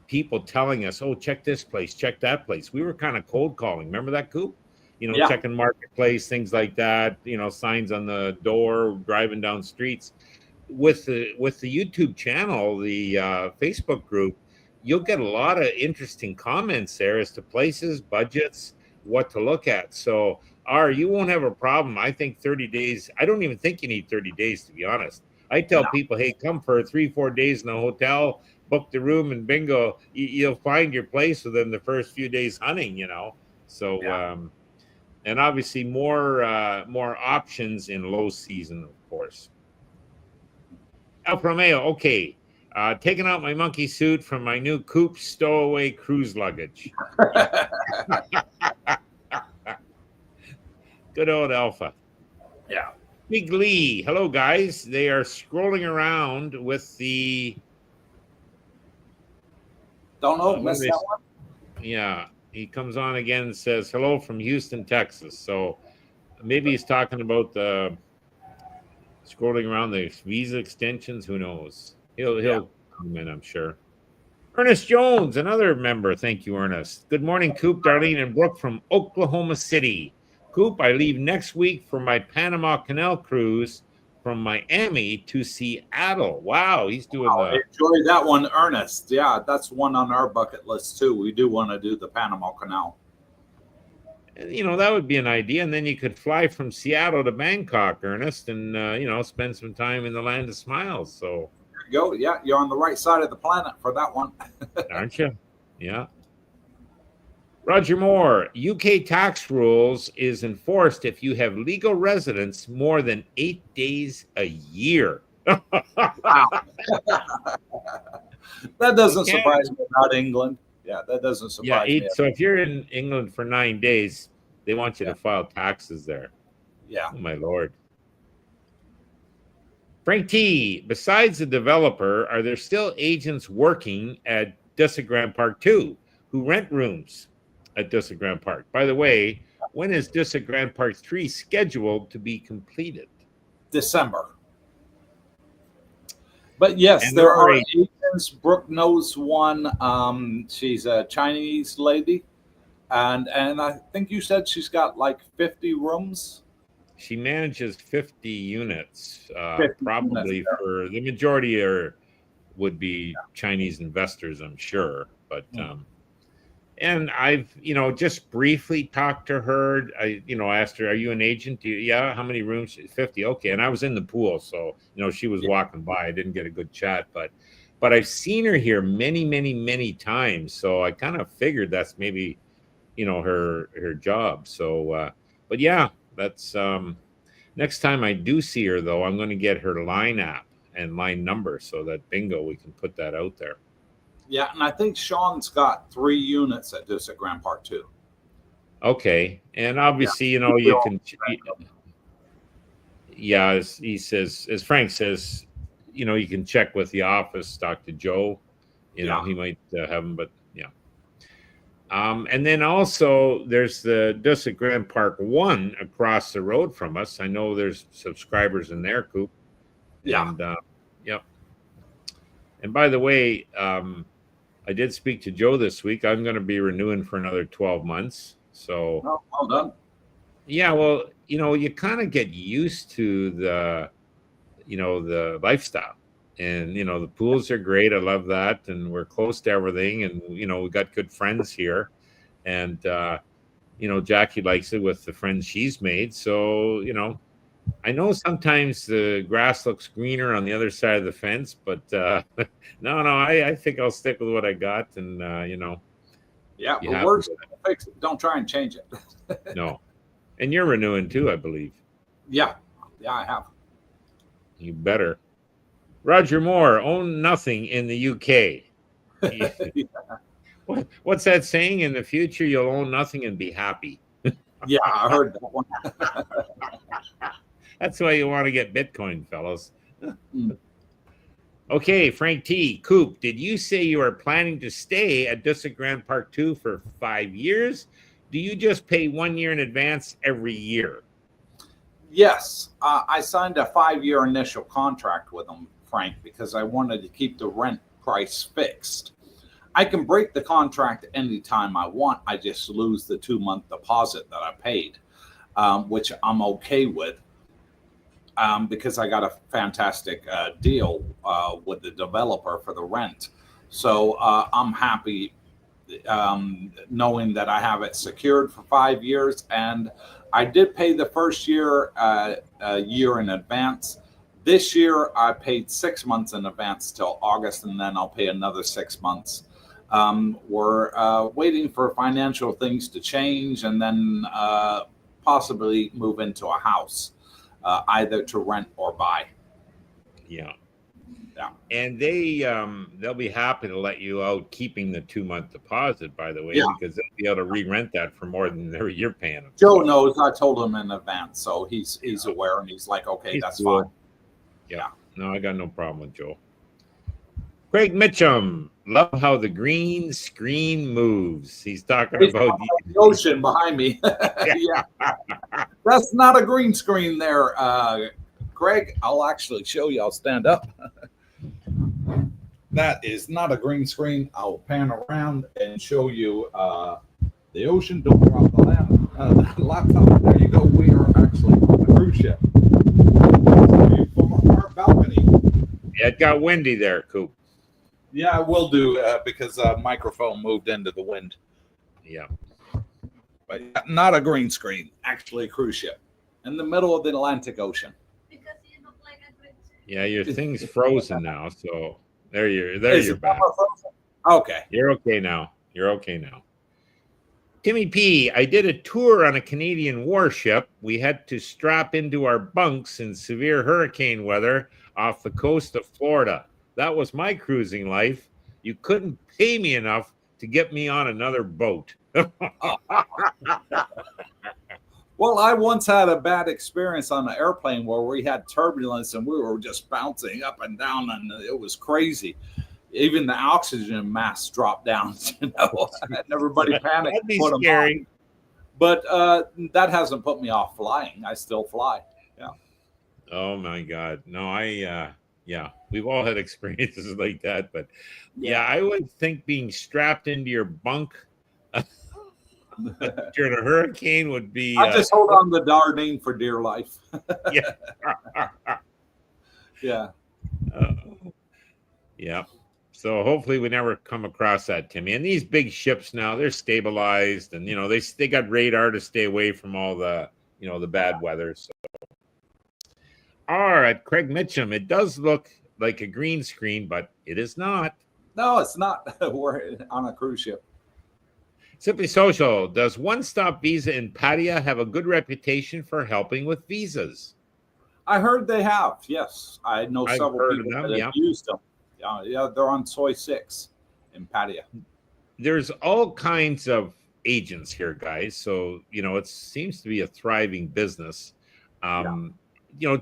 people telling us, oh, check this place, check that place. We were kind of cold calling. Remember that, Coop? Yeah. Checking marketplace, things like that, signs on the door, driving down streets. With the YouTube channel, the Facebook group, you'll get a lot of interesting comments there as to places, budgets, what to look at. So you won't have a problem. I think 30 days, I don't even think you need 30 days, to be honest. I tell people, hey, come for 3-4 days in a hotel, book the room, and bingo, you'll find your place within the first few days hunting, So and obviously more options in low season, of course. El Romeo, okay. Taking out my monkey suit from my new Coop stowaway cruise luggage. Good old Alpha. Yeah. Big Lee. Hello, guys. They are scrolling around with the... Don't know. Missed that one? Yeah. He comes on again and says, hello from Houston, Texas. So maybe he's talking about the... scrolling around the visa extensions. Who knows? He'll come in, I'm sure. Ernest Jones, another member. Thank you, Ernest. Good morning, Coop, Darlene, and Brooke from Oklahoma City. Coop, I leave next week for my Panama Canal cruise from Miami to Seattle. Wow, he's doing enjoy that one, Ernest. Yeah, that's one on our bucket list too. We do want to do the Panama Canal. That would be an idea. And then you could fly from Seattle to Bangkok, Ernest, and, spend some time in the land of smiles. So there you go. Yeah, you're on the right side of the planet for that one. Aren't you? Yeah. Roger Moore, UK tax rules is enforced if you have legal residence more than 8 days a year. Wow. That doesn't surprise me about England. Yeah, that doesn't surprise me. So if you're in England for 9 days, they want you to file taxes there. Yeah. Oh, my Lord. Frank T, besides the developer, are there still agents working at Dissagram Park 2 who rent rooms at Dissagram Park? By the way, when is Dissagram Park 3 scheduled to be completed? December. But yes, there are agents. Brooke knows one. She's a Chinese lady, and I think you said she's got like 50 rooms. She manages 50 units, 50 probably units, for the majority would be Chinese investors, I'm sure. But and I've just briefly talked to her. I asked her, "Are you an agent?" Yeah. How many rooms? 50. Okay. And I was in the pool, so she was walking by. I didn't get a good chat, but I've seen her here many, many, many times. So I kind of figured that's maybe her job. So but yeah, that's next time I do see her, though, I'm going to get her line app and line number so that bingo, we can put that out there. Yeah, and I think Sean's got 3 units at Dissagram Park 2. Okay, and obviously, you can. Yeah, as he says, as Frank says, you can check with the office, talk to Joe. He might have them, but yeah. And then also there's the Dissagram Park 1 across the road from us. I know there's subscribers in there, Coop. Yeah. And yep. And by the way, I did speak to Joe this week. I'm going to be renewing for another 12 months. So well done. Yeah, well, you kind of get used to the lifestyle. And, the pools are great. I love that. And we're close to everything. And, we got good friends here. And, Jackie likes it with the friends she's made. So, I know sometimes the grass looks greener on the other side of the fence, but no, I think I'll stick with what I got. And, Yeah, but works, fix it. Don't try and change it. No. And you're renewing too, I believe. Yeah, I have. You better. Roger Moore, own nothing in the UK. Yeah. What's that saying? In the future, you'll own nothing and be happy. Yeah, I heard that one. That's why you want to get Bitcoin, fellas. Okay, Frank T. Coop, did you say you are planning to stay at Dusit Grand Park 2 for 5 years? Do you just pay 1 year in advance every year? Yes, I signed a 5-year initial contract with them, Frank, because I wanted to keep the rent price fixed. I can break the contract anytime I want. I just lose the 2-month deposit that I paid, which I'm okay with. Because I got a fantastic deal with the developer for the rent. So I'm happy knowing that I have it secured for 5 years. And I did pay the first year a year in advance. This year I paid 6 months in advance till August, and then I'll pay another 6 months. We're waiting for financial things to change, and then possibly move into a house. Either to rent or buy. Yeah. Yeah. And they'll be happy to let you out keeping the 2-month deposit, by the way, because they'll be able to re-rent that for more than you're paying them. Joe knows. I told him in advance, so he's aware, and he's like, okay, that's cool. Fine. Yeah. No, I got no problem with Joe. Craig Mitchum, love how the green screen moves. He's talking about the ocean behind me. Yeah. That's not a green screen there, Craig. I'll actually show you. I'll stand up. That is not a green screen. I'll pan around and show you the ocean. Don't drop the laptop. There you go. We are actually on a cruise ship. From our balcony. Yeah, it got windy there, Coop. Yeah, I will do because microphone moved into the wind. Yeah. But not a green screen, actually a cruise ship in the middle of the Atlantic Ocean. Because you look like a green screen. Yeah, your thing's frozen now, so you're back. Okay. You're okay now. Timmy P, I did a tour on a Canadian warship. We had to strap into our bunks in severe hurricane weather off the coast of Florida. That was my cruising life. You couldn't pay me enough to get me on another boat. Well, I once had a bad experience on an airplane where we had turbulence and we were just bouncing up and down, and it was crazy. Even the oxygen mask dropped down, and everybody panicked. That'd be scary. But that hasn't put me off flying. I still fly. Yeah. Oh my God. No, yeah, we've all had experiences like that, but yeah, I would think being strapped into your bunk during a hurricane would be. I just hold on the Dardine for dear life. Yeah. Yeah. Yeah. So hopefully we never come across that, Timmy. And these big ships now, they're stabilized, and they got radar to stay away from all the the bad weather. So. All right, Craig Mitchum. It does look like a green screen, but it is not. No, it's not. We're on a cruise ship. Simply Social. Does One Stop Visa in Pattaya have a good reputation for helping with visas? I heard they have. Yes, I know several people that have used them. Yeah, they're on Soy 6 in Pattaya. There's all kinds of agents here, guys. So it seems to be a thriving business.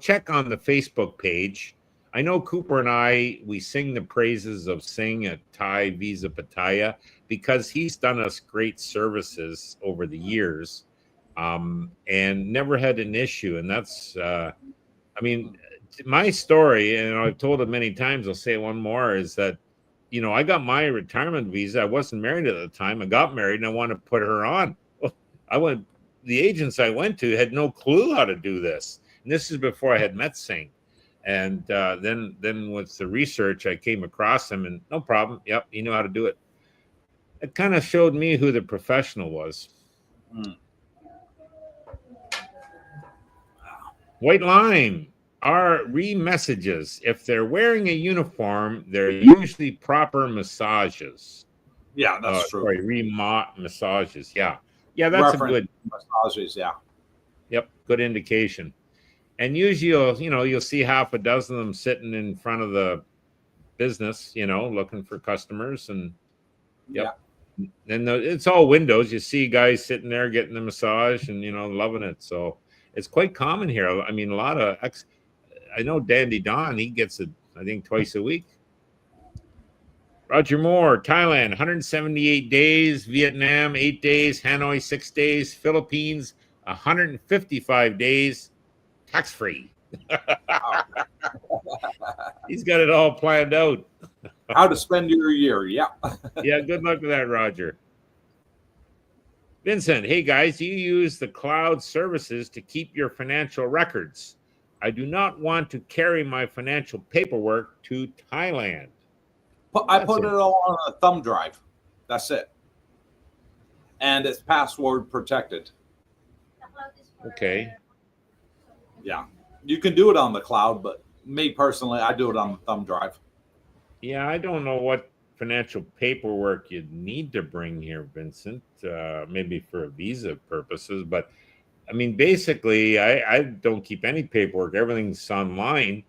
Check on the Facebook page. I know Cooper and we sing the praises of Sing at Thai Visa Pattaya because he's done us great services over the years and never had an issue. And that's, my story, and I've told it many times, I'll say it one more, is that, I got my retirement visa. I wasn't married at the time. I got married and I wanted to put her on. The agents I went to had no clue how to do this. And this is before I had met Singh. And then with the research, I came across him, and no problem. Yep, he knew how to do it. It kind of showed me who the professional was. White Line are re-messages. If they're wearing a uniform, they're usually proper massages. Yeah, that's true. Sorry, massages. Yeah, that's a good massages. Yeah. Yep, good indication. And usually, you'll see half a dozen of them sitting in front of the business, looking for customers. And and it's all windows. You see guys sitting there getting the massage and loving it. So it's quite common here. I mean, a lot of I know Dandy Don. He gets it, I think, twice a week. Roger Moore, Thailand, 178 days. Vietnam, 8 days. Hanoi, 6 days. Philippines, 155 days. Tax-free. He's got it all planned out. How to spend your year. Yeah. Yeah, good luck with that, Roger. Vincent, hey guys, you use the cloud services to keep your financial records. I do not want to carry my financial paperwork to Thailand. I put it all on a thumb drive. That's it. And it's password protected. Okay. Yeah. You can do it on the cloud, but me personally, I do it on the thumb drive. Yeah, I don't know what financial paperwork you'd need to bring here, Vincent. Maybe for visa purposes, but I mean, basically, I don't keep any paperwork. Everything's online.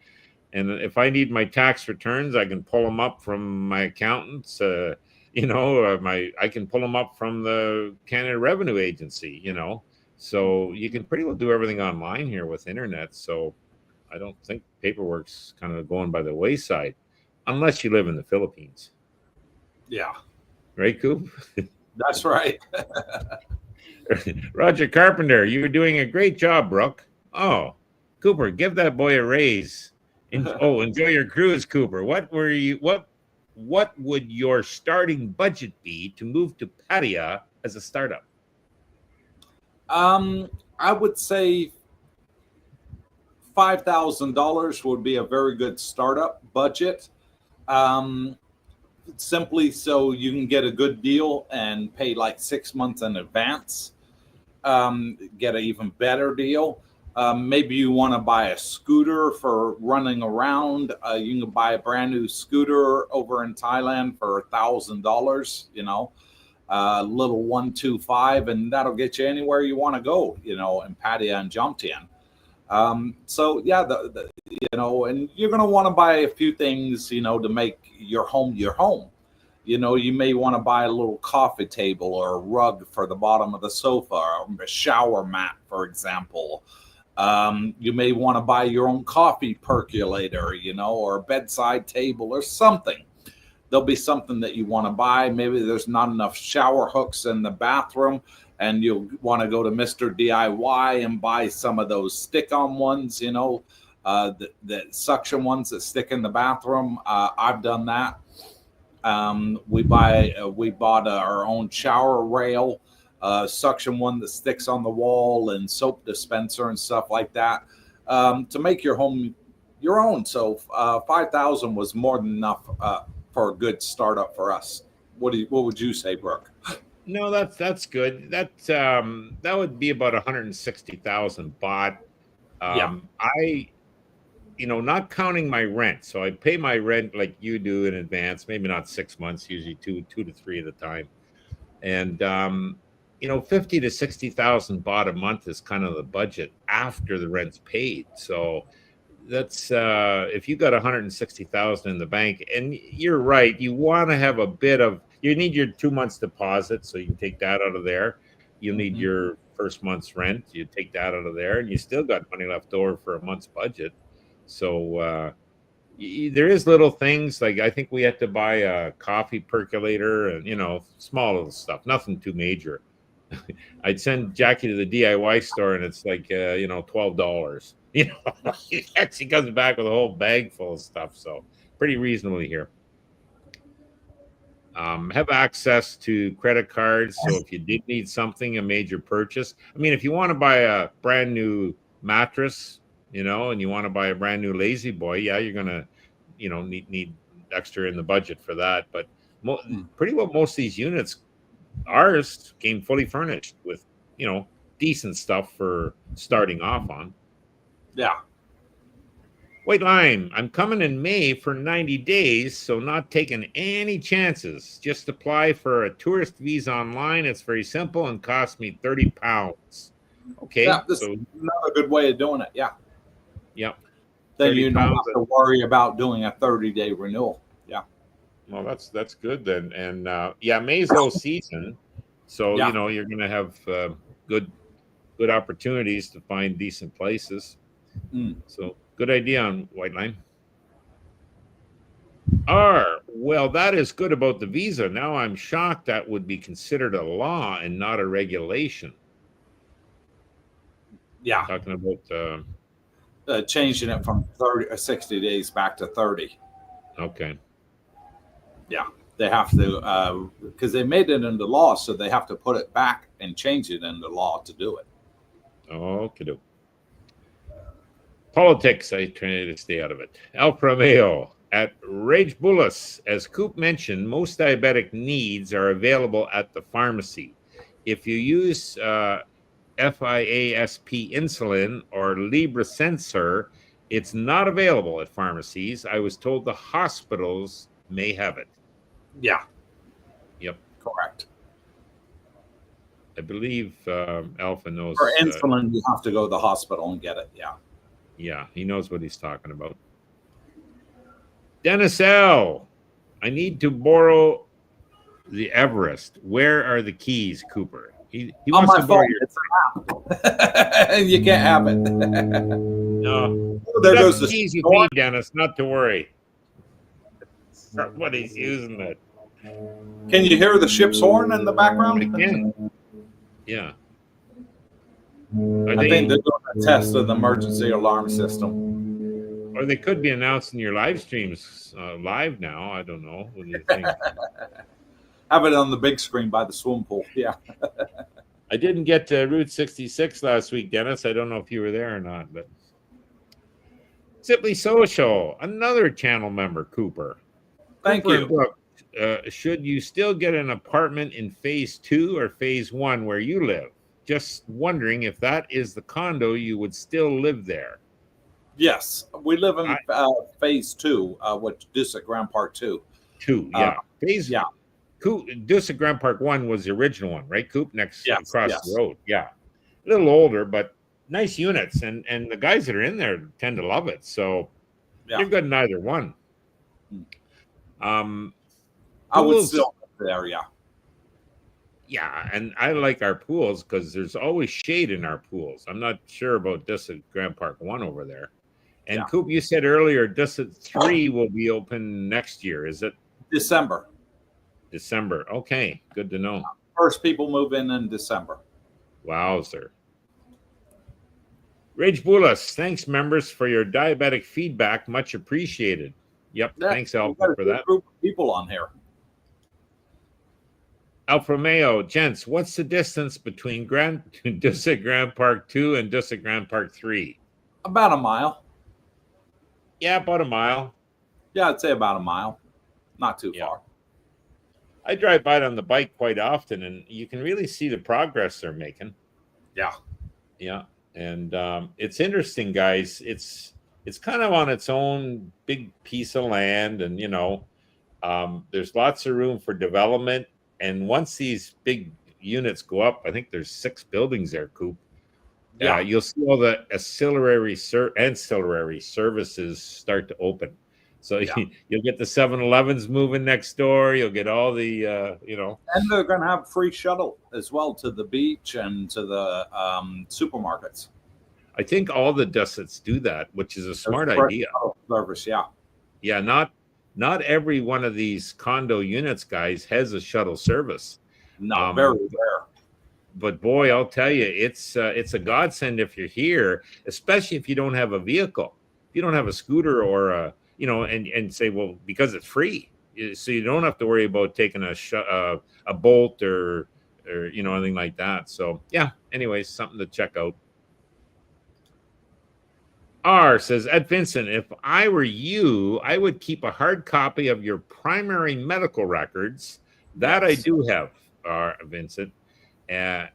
And if I need my tax returns, I can pull them up from my accountants. I can pull them up from the Canada Revenue Agency. So you can pretty well do everything online here with internet. So I don't think paperwork's kind of going by the wayside, unless you live in the Philippines. Yeah, right, Coop? That's right. Roger Carpenter, you were doing a great job, Brooke. Oh, Cooper, give that boy a raise. Enjoy your cruise, Cooper. What would your starting budget be to move to Pattaya as a startup? I would say $5,000 would be a very good startup budget. Simply so you can get a good deal and pay like 6 months in advance. Get an even better deal. Maybe you want to buy a scooter for running around. You can buy a brand new scooter over in Thailand for $1,000, a little 125, and that'll get you anywhere you want to go, in Pattaya and Jomtien. So yeah, and you're going to want to buy a few things, to make your home your home. You may want to buy a little coffee table or a rug for the bottom of the sofa, or a shower mat, for example. You may want to buy your own coffee percolator, or a bedside table or something. There'll be something that you want to buy. Maybe there's not enough shower hooks in the bathroom, and you'll want to go to Mr. DIY and buy some of those stick-on ones, the suction ones that stick in the bathroom. I've done that. We bought our own shower rail, suction one that sticks on the wall, and soap dispenser and stuff like that, to make your home your own. So 5,000 was more than enough for a good startup for us. What would you say, Brooke? No, that's good. That would be about 160,000 baht. I not counting my rent. So I pay my rent like you do in advance, maybe not 6 months, usually two to three at a time. And 50 to 60,000 baht a month is kind of the budget after the rent's paid. So that's if you got 160,000 in the bank, and you're right, you want to have you need your 2 months deposit, so you can take that out of there. You need your first month's rent, you take that out of there, and you still got money left over for a month's budget. So there is little things like, I think we had to buy a coffee percolator and small little stuff, nothing too major. I'd send Jackie to the DIY store and it's like $12. She comes back with a whole bag full of stuff, so pretty reasonably here. Have access to credit cards, so if you did need something, a major purchase. I mean, if you want to buy a brand new mattress, and you want to buy a brand new lazy boy, yeah, you're gonna need extra in the budget for that. But pretty well most of these units, ours came fully furnished with decent stuff for starting off on. Yeah. White Line, I'm coming in May for 90 days, so not taking any chances. Just apply for a tourist visa online. It's very simple and costs me £30. Okay. Yeah, this is another good way of doing it. Yeah. Yep. Then you don't have to worry about doing a 30-day renewal. Yeah. Well, that's good then. And May's low season, so you're going to have good opportunities to find decent places. So good idea on White Line. Well, that is good about the visa. Now I'm shocked that would be considered a law and not a regulation. Yeah, Talking about changing it from 30 or 60 days back to 30. okay. Yeah, they have to because they made it into law, so they have to put it back and change it into law to do it. Okay. Politics, I try to stay out of it. Alfa Romeo at Rage Bullis, as Coop mentioned, most diabetic needs are available at the pharmacy. If you use FIASP insulin or Libra sensor, it's not available at pharmacies. I was told the hospitals may have it. Yeah. Yep. Correct. I believe Alpha knows. For insulin, you have to go to the hospital and get it. Yeah. Yeah, he knows what he's talking about. Dennis L. I need to borrow the Everest. Where are the keys, Cooper? He on wants my to borrow phone, your... it's an app. You can't have it. No. There That's goes the keys with storm. me, Dennis. Not to worry. What he's using it. Can you hear the ship's horn in the background? I can. Yeah. I think they're doing a test of the emergency alarm system. Or they could be announcing your live streams live now. I don't know. What do you think? Have it on the big screen by the swim pool. Yeah. I didn't get to Route 66 last week, Dennis. I don't know if you were there or not, but Simply Social, another channel member, Cooper. Thank Cooper you. Brooke, should you still get an apartment in phase 2 or phase 1 where you live? Just wondering if that is the condo, you would still live there. Yes, we live in phase 2, which Dusit Grand Park 2. 2, yeah. Phase, yeah. Dusit Grand Park 1 was the original one, right, Coop? Next across the road. Yeah. A little older, but nice units. And the guys that are in there tend to love it. So you're good in either one. I would still live there, yeah. Yeah, and I like our pools because there's always shade in our pools. I'm not sure about Dusit Grand Park 1 over there. And Coop, you said earlier Dusit 3 will be open next year. Is it? December. Okay, good to know. First people move in December. Wowzer. Rage Bulas, thanks, members, for your diabetic feedback. Much appreciated. Yep, thanks, Alpha, for that. Group of people on here. Alfa Romeo, gents, what's the distance between Dusit Grand Park 2 and Dusit Grand Park 3? About a mile. Yeah, about a mile. Yeah, I'd say about a mile. Not too far. I drive by it on the bike quite often, and you can really see the progress they're making. Yeah. And it's interesting, guys. It's kind of on its own big piece of land, and, there's lots of room for development. And once these big units go up, I think there's 6 buildings there, Coop. Yeah, you'll see all the ancillary services start to open. So you'll get the 7-Elevens moving next door. You'll get all the, And they're going to have free shuttle as well to the beach and to the supermarkets. I think all the Dusits do that, which is a smart idea. Service, Yeah, not every one of these condo units, guys, has a shuttle service. No, very rare. But boy, I'll tell you, it's a godsend if you're here, especially if you don't have a vehicle. If you don't have a scooter or a, and say, well, because it's free, so you don't have to worry about taking a Bolt or anything like that. So yeah, anyways, something to check out. R says, Ed Vincent, if I were you, I would keep a hard copy of your primary medical records. That I do have, Vincent. And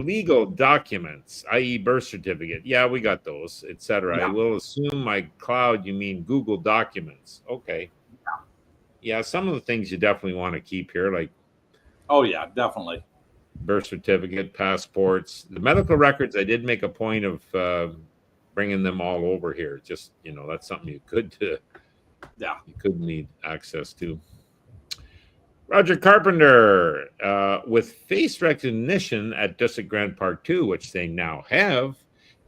legal documents, i.e. birth certificate. Yeah, we got those, etc. I will assume my cloud, you mean Google Documents. Okay. Yeah, some of the things you definitely want to keep here, like... Oh, yeah, definitely. Birth certificate, passports. The medical records, I did make a point of... bringing them all over here. Just, that's something you could need access to. Roger Carpenter, with face recognition at Dusit Grand Park 2, which they now have,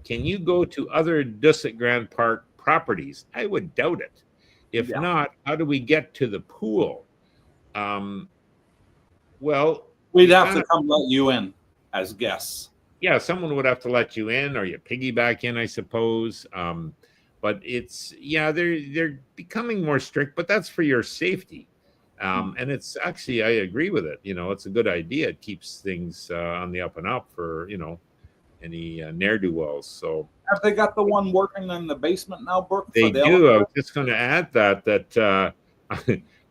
can you go to other Dusit Grand Park properties? I would doubt it. If Yeah. not, how do we get to the pool? Um, well, We'd you have kind to of, come let you in as guests. yeah, someone would have to let you in, or you piggyback in, I suppose. But it's, yeah, they're becoming more strict, but that's for your safety. And it's actually, I agree with it. You know, it's a good idea. It keeps things on the up and up for, you know, any ne'er-do-wells. So Have they got the one working in the basement now, Brooke, for they the do. I elevator? was just going to add that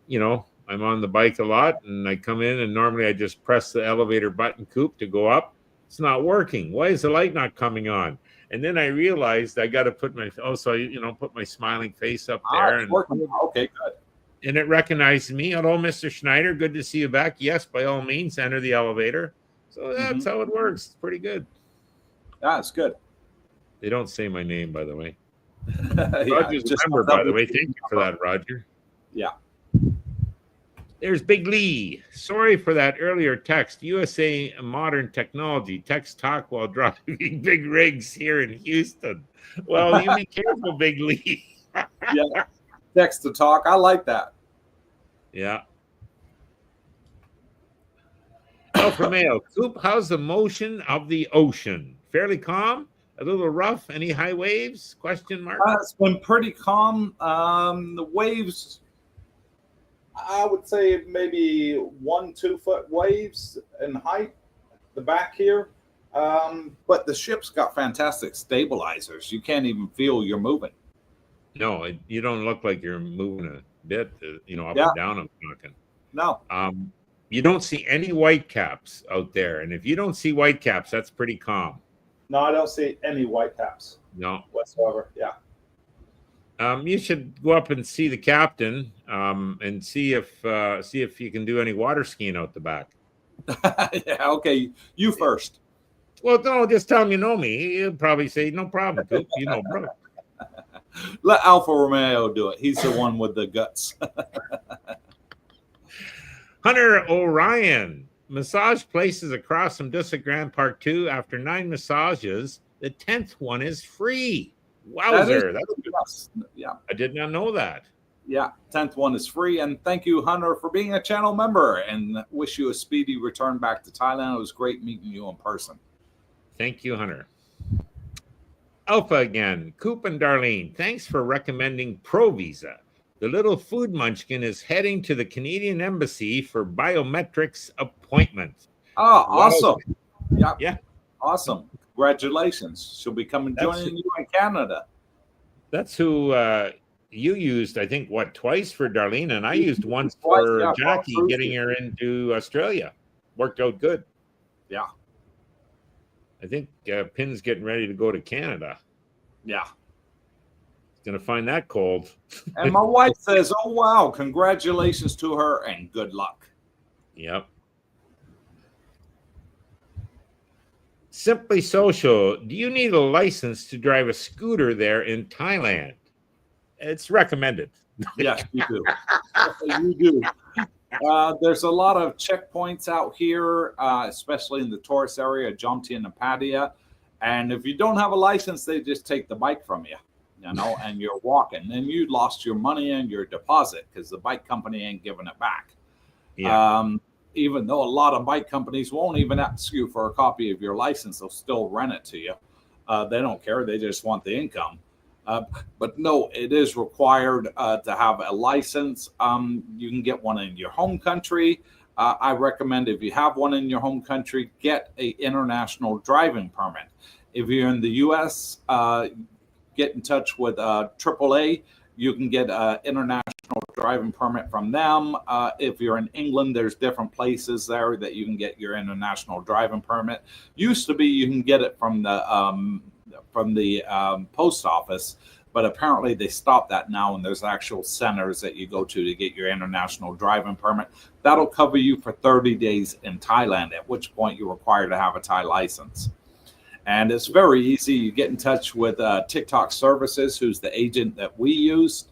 you know, I'm on the bike a lot, and I come in, and normally I just press the elevator button, Coop, to go up. It's not working. Why is the light not coming on? And then I realized I got to put my put my smiling face up there, It's working. Okay, good. and it recognized me. Hello, Mr. Schneider. Good to see you back. Yes, by all means, enter the elevator. So that's how it works. It's pretty good. Yeah, it's good. They don't say my name, by the way. Yeah, Roger's just member, comes up by the with way. Thank you for that, Roger. Yeah. There's Big Lee. Sorry for that earlier text. USA Modern Technology. Text talk while driving big rigs here in Houston. Well, you be careful, Big Lee. Yeah. Text to talk. I like that. Yeah. Alfa Romeo. Coop, how's the motion of the ocean? Fairly calm? A little rough? Any high waves? Question mark. It's been pretty calm. The waves, I would say maybe 1-2 foot waves in height, the back here. But the ship's got fantastic stabilizers. You can't even feel you're moving. No, you don't look like you're moving a bit, you know, up Yeah. and down. I'm talking. No. You don't see any white caps out there. And if you don't see white caps, that's pretty calm. No, I don't see any white caps. No. Whatsoever. Yeah. You should go up and see the captain and see if you can do any water skiing out the back. Yeah. Okay. You first. Well, no, just tell him you know me. He'll probably say, no problem, Coop. You know, bro. Let Alfa Romeo do it. He's the one with the guts. Hunter Orion. Massage places across from Dusa Grand Park 2. After 9 massages, the 10th one is free. Wowzer. Yes. Yeah. I did not know that. Yeah. 10th one is free. And thank you, Hunter, for being a channel member, and wish you a speedy return back to Thailand. It was great meeting you in person. Thank you, Hunter. Alpha again. Coop and Darlene, thanks for recommending Pro Visa. The little food munchkin is heading to the Canadian Embassy for biometrics appointment. Oh, awesome. Yeah. Yeah. Awesome. Congratulations. She'll be coming joining you in Canada. That's who you used, I think, twice for Darlene, and I used once for Jackie getting her into Australia. Worked out good. Yeah. I think Pin's getting ready to go to Canada. Yeah. Going to find that cold. And my wife says, oh, wow, congratulations to her and good luck. Yep. Simply Social. Do you need a license to drive a scooter there in Thailand? It's recommended. Yes, you do. You do. There's a lot of checkpoints out here, especially in the tourist area, Jomtien and Pattaya. And if you don't have a license, they just take the bike from you. You know, and you're walking, and you lost your money and your deposit because the bike company ain't giving it back. Yeah. Even though a lot of bike companies won't even ask you for a copy of your license, they'll still rent it to you. They don't care. They just want the income. But no, it is required to have a license. You can get one in your home country. I recommend if you have one in your home country, get an international driving permit. If you're in the U.S., get in touch with AAA. You can get an international driving permit from them. If you're in England, there's different places there that you can get your international driving permit. Used to be you can get it from the post office, but apparently they stopped that now, and there's actual centers that you go to get your international driving permit. That'll cover you for 30 days in Thailand, at which point you're required to have a Thai license. And it's very easy. You get in touch with TikTok Services, who's the agent that we used.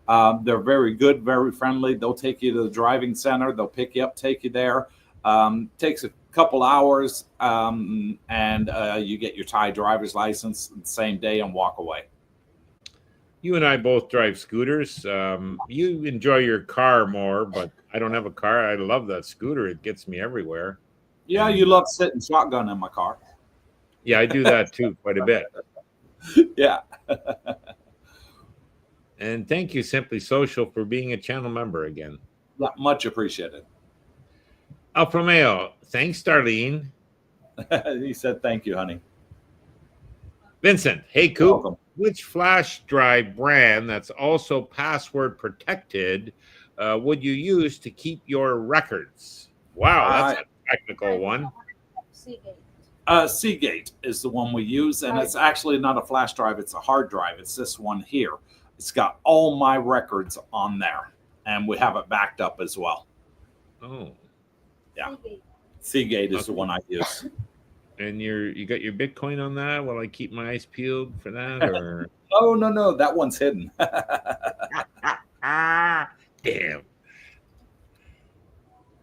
They're very good, very friendly. They'll take you to the driving center. They'll pick you up, take you there. Takes a couple hours, and you get your Thai driver's license the same day and walk away. You and I both drive scooters. You enjoy your car more, but I don't have a car. I love that scooter. It gets me everywhere. Yeah, And you love sitting shotgun in my car. yeah, I do that too quite a bit. Yeah. And thank you, Simply Social, for being a channel member again. Yeah, much appreciated. Alfa Romeo, thanks, Darlene. He said, thank you, honey. Vincent, hey, You're Coop, welcome. which flash drive brand that's also password protected would you use to keep your records? Wow, that's a technical one. Seagate is the one we use, and it's actually not a flash drive, it's a hard drive. It's this one here. It's got all my records on there, and we have it backed up as well. Oh. Yeah. Seagate is the one I use. And you got your Bitcoin on that? Will I keep my eyes peeled for that? Or Oh, no, that one's hidden. damn.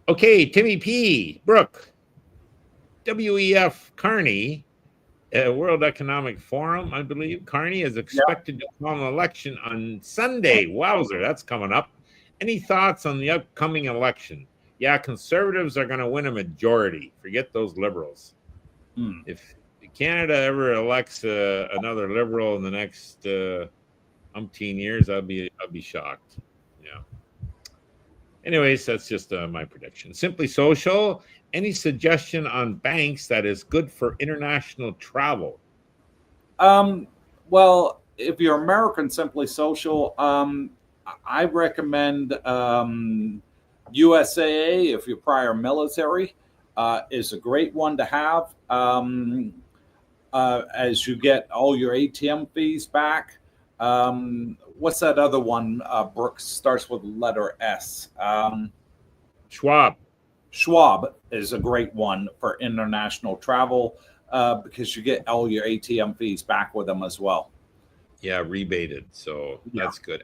Okay, Timmy P. Brooke. WEF Carney, World Economic Forum, I believe. Carney is expected to call an election on Sunday. Wowzer, that's coming up. Any thoughts on the upcoming election? Yeah, conservatives are going to win a majority. Forget those liberals. If Canada ever elects another liberal in the next umpteen years, I'll be shocked. Yeah. Anyways, that's just my prediction. Simply Social. Any suggestion on banks that is good for international travel? Well, if you're American, Simply Social, I recommend USAA if you're prior military. Is a great one to have as you get all your ATM fees back. What's that other one, Brooke? Starts with the letter S. Schwab. Schwab is a great one for international travel because you get all your ATM fees back with them as well. Yeah, rebated. So that's good.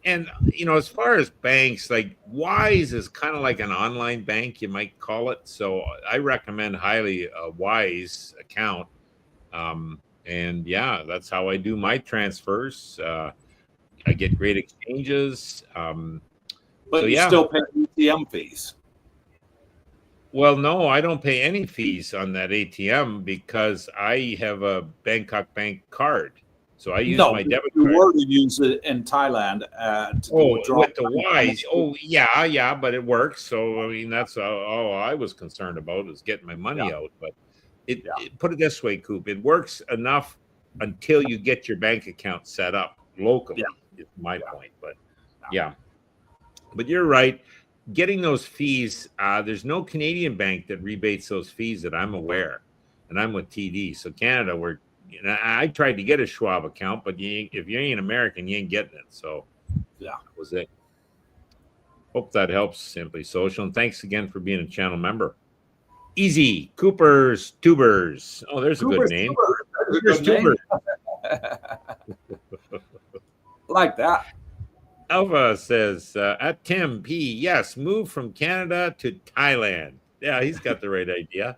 And as far as banks, like Wise is kind of like an online bank, you might call it. So I recommend highly a Wise account. And yeah, that's how I do my transfers. I get great exchanges. But you still pay ATM fees. Well, no, I don't pay any fees on that ATM because I have a Bangkok Bank card. So I use my debit card. You were to use it in Thailand to withdraw. With the Wise. Oh, yeah, but it works. So, I mean, that's all I was concerned about is getting my money out. But it put it this way, Coop, it works enough until you get your bank account set up locally, is my point. But but you're right. Getting those fees, there's no Canadian bank that rebates those fees that I'm aware. And I'm with TD. So Canada, I tried to get a Schwab account, but if you ain't American, you ain't getting it. So that was it. Hope that helps, Simply Social. And thanks again for being a channel member. Easy. Cooper's Tubers. Oh, there's a good name. Cooper's Tubers. Like that. Alva says, at Tim P, yes, move from Canada to Thailand. Yeah, he's got the right idea.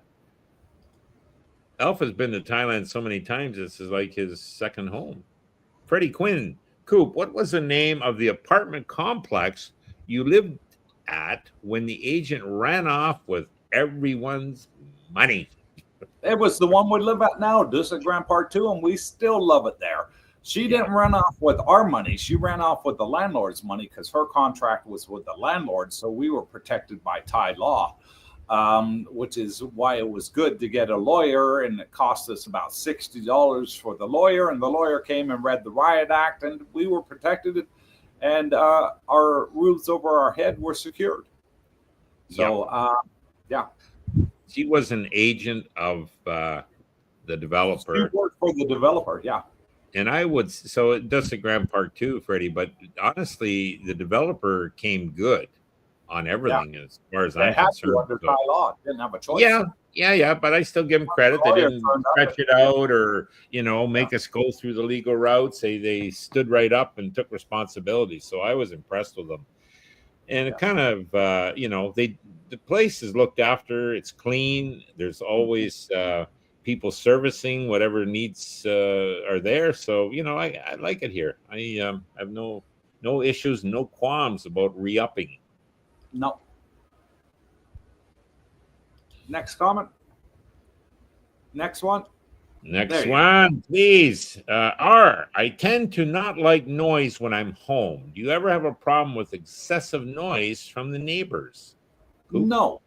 Alpha's been to Thailand so many times, this is like his second home. Freddie Quinn, Coop, what was the name of the apartment complex you lived at when the agent ran off with everyone's money? It was the one we live at now, Dusa Grand Park 2, and we still love it there. She didn't run off with our money. She ran off with the landlord's money because her contract was with the landlord. So we were protected by Thai law, which is why it was good to get a lawyer. And it cost us about $60 for the lawyer. And the lawyer came and read the Riot Act, and we were protected. And our roofs over our head were secured. So, She was an agent of the developer. She worked for the developer, And I would, so it does the Grand Park too, Freddie, but honestly, the developer came good on everything as far as I'm concerned. Under Thai law. Didn't have a choice. Yeah, but I still give them credit. They didn't stretch it out or, make us go through the legal routes. They stood right up and took responsibility. So I was impressed with them. And it kind of, the place is looked after. It's clean. There's always, people servicing whatever needs are there. So I like it here. I have no issues, no qualms about re-upping. No. Next comment. Next one. Next one, please. I tend to not like noise when I'm home. Do you ever have a problem with excessive noise from the neighbors? Coop? No,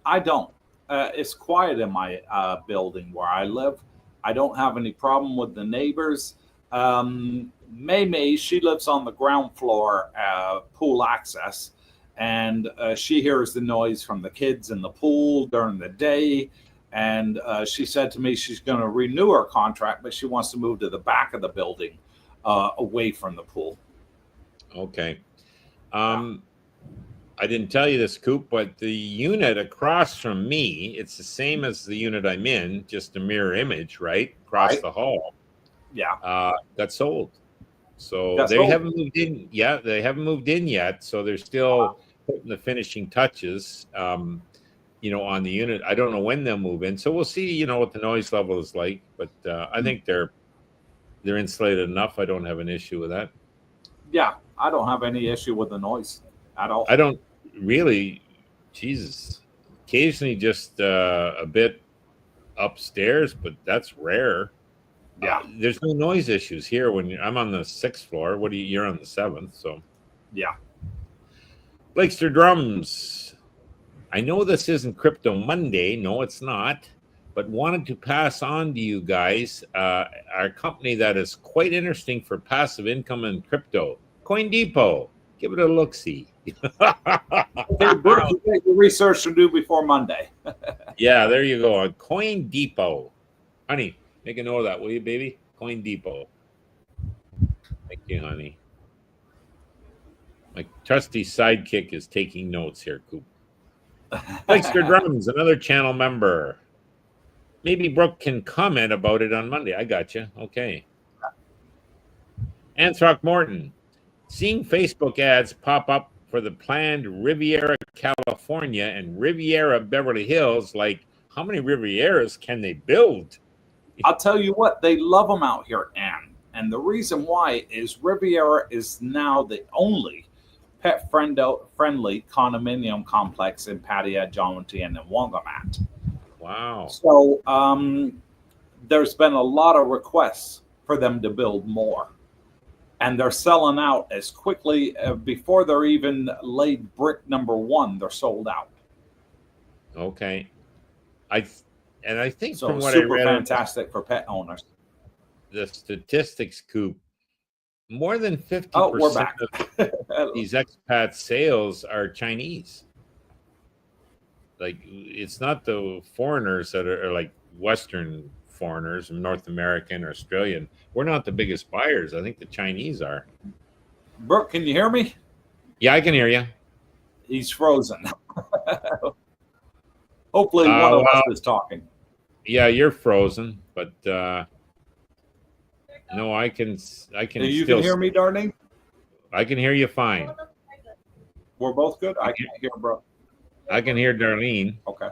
I don't. It's quiet in my building where I live. I don't have any problem with the neighbors. May, she lives on the ground floor, pool access, and she hears the noise from the kids in the pool during the day. And she said to me she's going to renew her contract, but she wants to move to the back of the building, away from the pool. Okay. I didn't tell you this, Coop, but the unit across from me, it's the same as the unit I'm in, just a mirror image, right? Across the hall. Yeah. Got sold. So they haven't moved in. Yeah, they haven't moved in yet. So they're still putting the finishing touches, on the unit. I don't know when they'll move in. So we'll see, what the noise level is like. But I think they're insulated enough. I don't have an issue with that. Yeah, I don't have any issue with the noise at all. I don't really, Jesus, occasionally just a bit upstairs, but that's rare. Yeah. There's no noise issues here when I'm on the 6th floor. You're on the 7th, so. Yeah. Blakester Drums. I know this isn't Crypto Monday. No, it's not. But wanted to pass on to you guys our company that is quite interesting for passive income and crypto. Coin Depot. Give it a look-see. Okay, Brooke, you get your research to do before Monday. Yeah, there you go. On Coin Depot. Honey, make a note of that, will you, baby? Coin Depot. Thank you, honey. My trusty sidekick is taking notes here, Coop. Blakester Drums, another channel member. Maybe Brooke can comment about it on Monday. I got you. Okay. Anthrock Morton. Seeing Facebook ads pop up for the planned Riviera, California and Riviera, Beverly Hills. Like, how many Rivieras can they build? I'll tell you what, they love them out here, Anne. And the reason why is Riviera is now the only pet-friendly condominium complex in Pattaya, Jaunti, and in Wongamat. Wow. So there's been a lot of requests for them to build more. And they're selling out as quickly before they're even laid brick number 1. They're sold out. Okay, I think so from what super I read, fantastic for pet owners. The statistics, Coop, more than 50% of these expat sales are Chinese. Like, it's not the foreigners that are like Western foreigners, North American or Australian. We're not the biggest buyers. I think the Chinese are. Brooke, can you hear me? Yeah, I can hear you. He's frozen. Hopefully one of us is talking. Yeah, you're frozen, but no, I can. You can hear me, darling? I can hear you fine. We're both good? I can't hear Brooke. I can hear Darlene. Okay.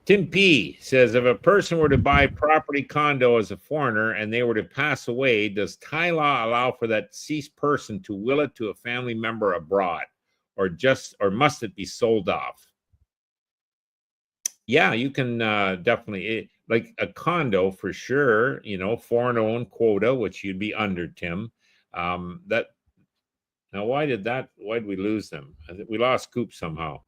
Tim P says, if a person were to buy property condo as a foreigner and they were to pass away, does Thai law allow for that deceased person to will it to a family member abroad, or must it be sold off? Yeah, you can definitely, like a condo for sure, foreign owned quota, which you'd be under, Tim. Now why did we lose them? I think we lost Coop somehow.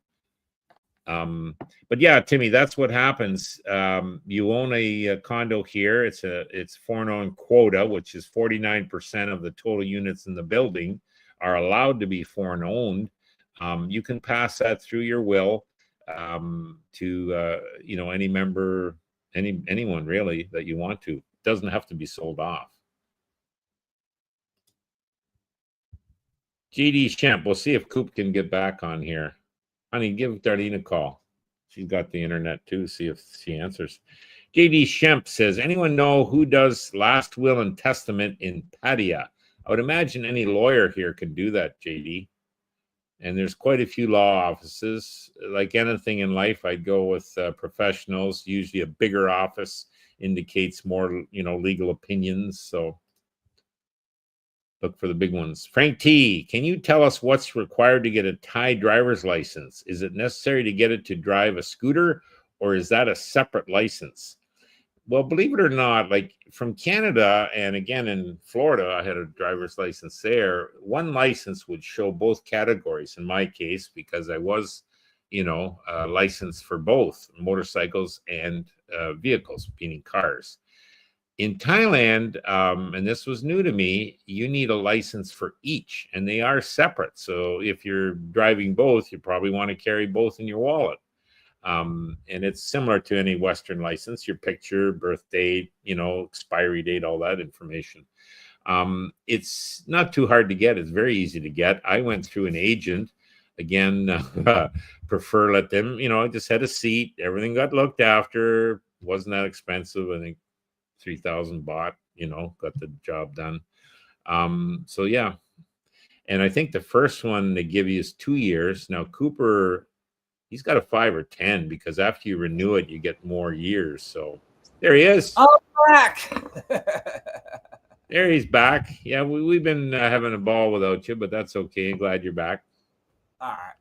But yeah, Timmy, that's what happens. You own a condo here. It's foreign owned quota, which is 49% of the total units in the building are allowed to be foreign owned. You can pass that through your will to any member, anyone really that you want to. It doesn't have to be sold off. GD Shemp, we'll see if Coop can get back on here. Honey, give Darlene a call. She's got the internet too. See if she answers. JD Shemp says, anyone know who does last will and testament in Pattaya? I would imagine any lawyer here can do that, JD. And there's quite a few law offices. Like anything in life, I'd go with professionals. Usually a bigger office indicates more, legal opinions. So look for the big ones. Frank T, can you tell us what's required to get a Thai driver's license? Is it necessary to get it to drive a scooter, or is that a separate license? Well, believe it or not, like from Canada and again in Florida, I had a driver's license there. One license would show both categories in my case, because I was, licensed for both motorcycles and vehicles, meaning cars. In Thailand, and this was new to me, you need a license for each, and they are separate. So if you're driving both, you probably want to carry both in your wallet. And it's similar to any Western license, your picture, birth date, expiry date, all that information. It's not too hard to get. It's very easy to get. I went through an agent. Again, prefer let them, I just had a seat. Everything got looked after. Wasn't that expensive. I think 3,000 baht, got the job done. So yeah. And I think the first one they give you is 2 years. Now, Cooper, he's got a 5 or 10, because after you renew it, you get more years. So there he is. I'm back. There he's back. Yeah, we've been having a ball without you, but that's okay. Glad you're back. All right.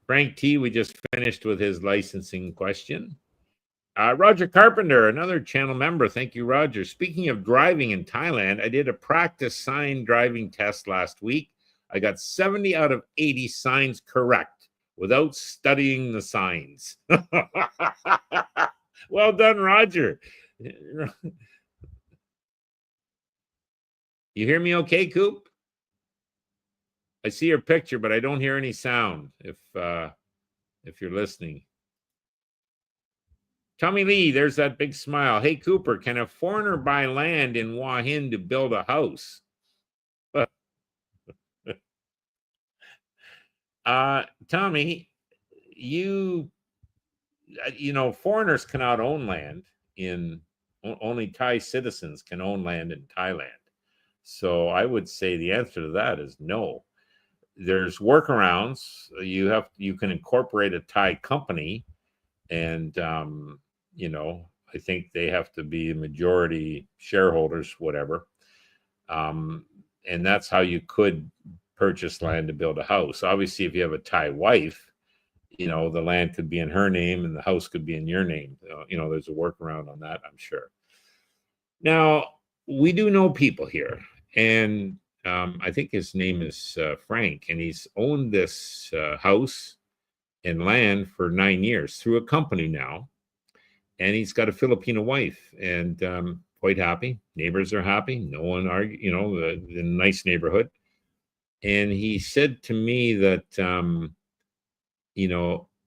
Frank T, we just finished with his licensing question. Roger Carpenter, another channel member. Thank you, Roger. Speaking of driving in Thailand, I did a practice sign driving test last week. I got 70 out of 80 signs correct without studying the signs. Well done, Roger. You hear me okay, Coop? I see your picture, but I don't hear any sound if you're listening. Tommy Lee, there's that big smile. Hey, Cooper, can a foreigner buy land in Hua Hin to build a house? Tommy, foreigners cannot own land only Thai citizens can own land in Thailand. So I would say the answer to that is no. There's workarounds. You can incorporate a Thai company, and I think they have to be majority shareholders, whatever. And that's how you could purchase land to build a house. Obviously, if you have a Thai wife, the land could be in her name and the house could be in your name. There's a workaround on that, I'm sure. Now, we do know people here, and I think his name is Frank, and he's owned this house and land for 9 years through a company now. And he's got a Filipino wife, and quite happy. Neighbors are happy. No one argue, in a nice neighborhood. And he said to me that,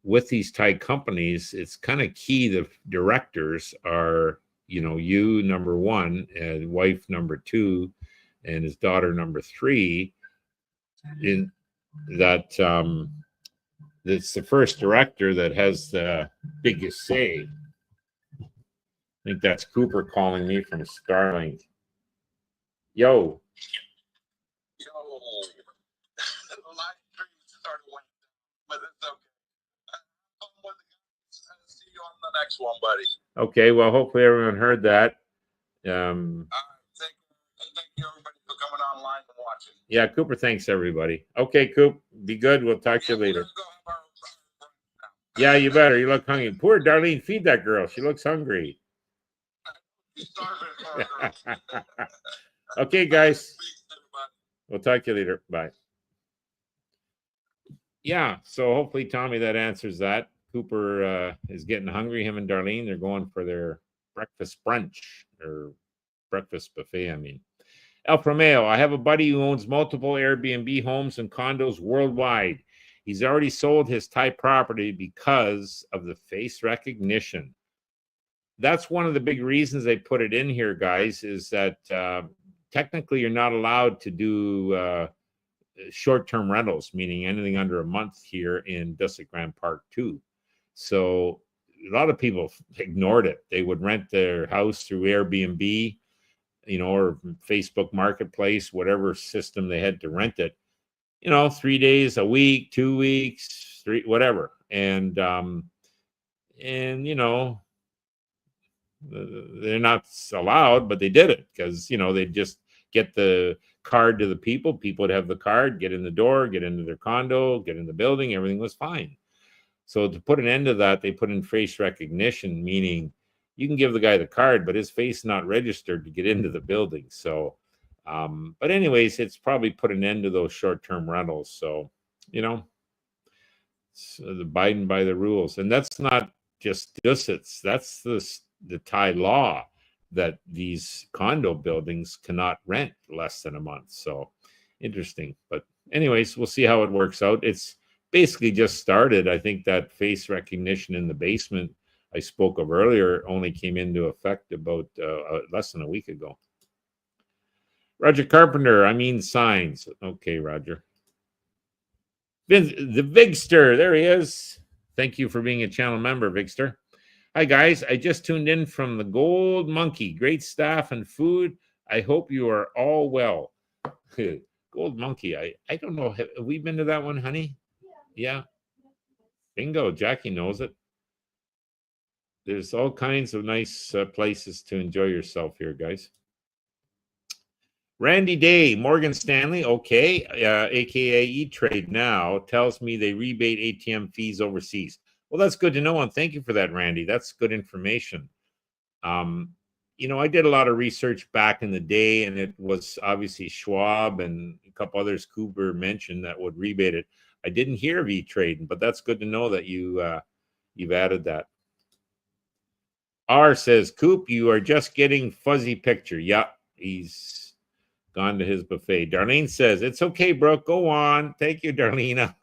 with these Thai companies, it's kind of key. The directors are, you number one, and wife number two, and his daughter number three. In that, it's the first director that has the biggest say. I think that's Cooper calling me from Starlink. Yo. The live stream started went down, but it's okay. See you on the next one, buddy. Okay, well, hopefully everyone heard that. Thank you, everybody, for coming online and watching. Yeah, Cooper, thanks, everybody. Okay, Coop, be good. We'll talk to you later. Yeah, you better. You look hungry. Poor Darlene, feed that girl. She looks hungry. Okay, guys. We'll talk to you later. Bye. Yeah, so hopefully, Tommy, that answers that. Cooper is getting hungry. Him and Darlene, they're going for their breakfast brunch, or breakfast buffet, I mean. El Promeo, I have a buddy who owns multiple Airbnb homes and condos worldwide. He's already sold his Thai property because of the face recognition. That's one of the big reasons they put it in here, guys, is that technically you're not allowed to do short-term rentals, meaning anything under a month here in Dusit Grand Park 2. So a lot of people ignored it. They would rent their house through Airbnb, or Facebook Marketplace, whatever system they had to rent it. 3 days, a week, 2 weeks, three, whatever. And they're not allowed, but they did it because, they just get the card to the people. People would have the card, get in the door, get into their condo, get in the building. Everything was fine. So to put an end to that, they put in face recognition, meaning you can give the guy the card, but his face not registered to get into the building. So, but anyways, it's probably put an end to those short-term rentals. So, so the Biden by the rules. And that's not just dusits. That's the Thai law that these condo buildings cannot rent less than a month. So interesting. But anyways, we'll see how it works out. It's basically just started. I think that face recognition in the basement I spoke of earlier only came into effect about less than a week ago. Roger Carpenter, I mean signs. Okay, Roger. The Vigster, there he is. Thank you for being a channel member, Vigster. Hi, guys. I just tuned in from the Gold Monkey. Great staff and food. I hope you are all well. Gold Monkey. I don't know. Have we been to that one, honey? Yeah. Bingo. Jackie knows it. There's all kinds of nice places to enjoy yourself here, guys. Randy Day, Morgan Stanley, okay, aka E-Trade Now, tells me they rebate ATM fees overseas. Well, that's good to know, and thank you for that, Randy. That's good information. I did a lot of research back in the day, and it was obviously Schwab and a couple others Cooper mentioned that would rebate it. I didn't hear of E-Trade, but that's good to know that you've added that. R says, Coop, you are just getting fuzzy picture. Yeah, he's gone to his buffet. Darlene says, it's okay, Brooke. Go on. Thank you, Darlene.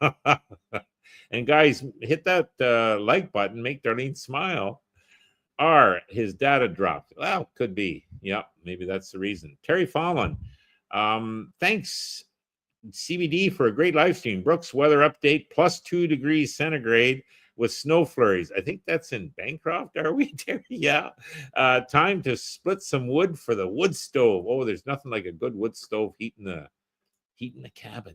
And guys, hit that like button. Make Darlene smile. His data dropped. Well, could be. Yep, maybe that's the reason. Terry Fallon. Thanks, CBD, for a great live stream. Brooks weather update, +2 degrees centigrade with snow flurries. I think that's in Bancroft, are we, Terry? Yeah. Time to split some wood for the wood stove. Oh, there's nothing like a good wood stove heating the cabin.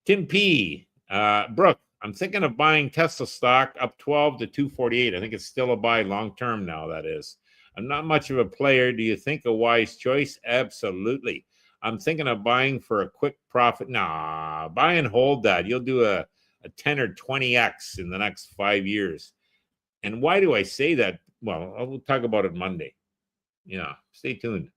Tim P. Brooke, I'm thinking of buying Tesla stock up 12 to 248. I think it's still a buy long term now, that is. I'm not much of a player. Do you think a wise choice? Absolutely. I'm thinking of buying for a quick profit. Nah, buy and hold that. You'll do a 10 or 20x in the next 5 years. And why do I say that? Well, I'll talk about it Monday. Yeah, stay tuned.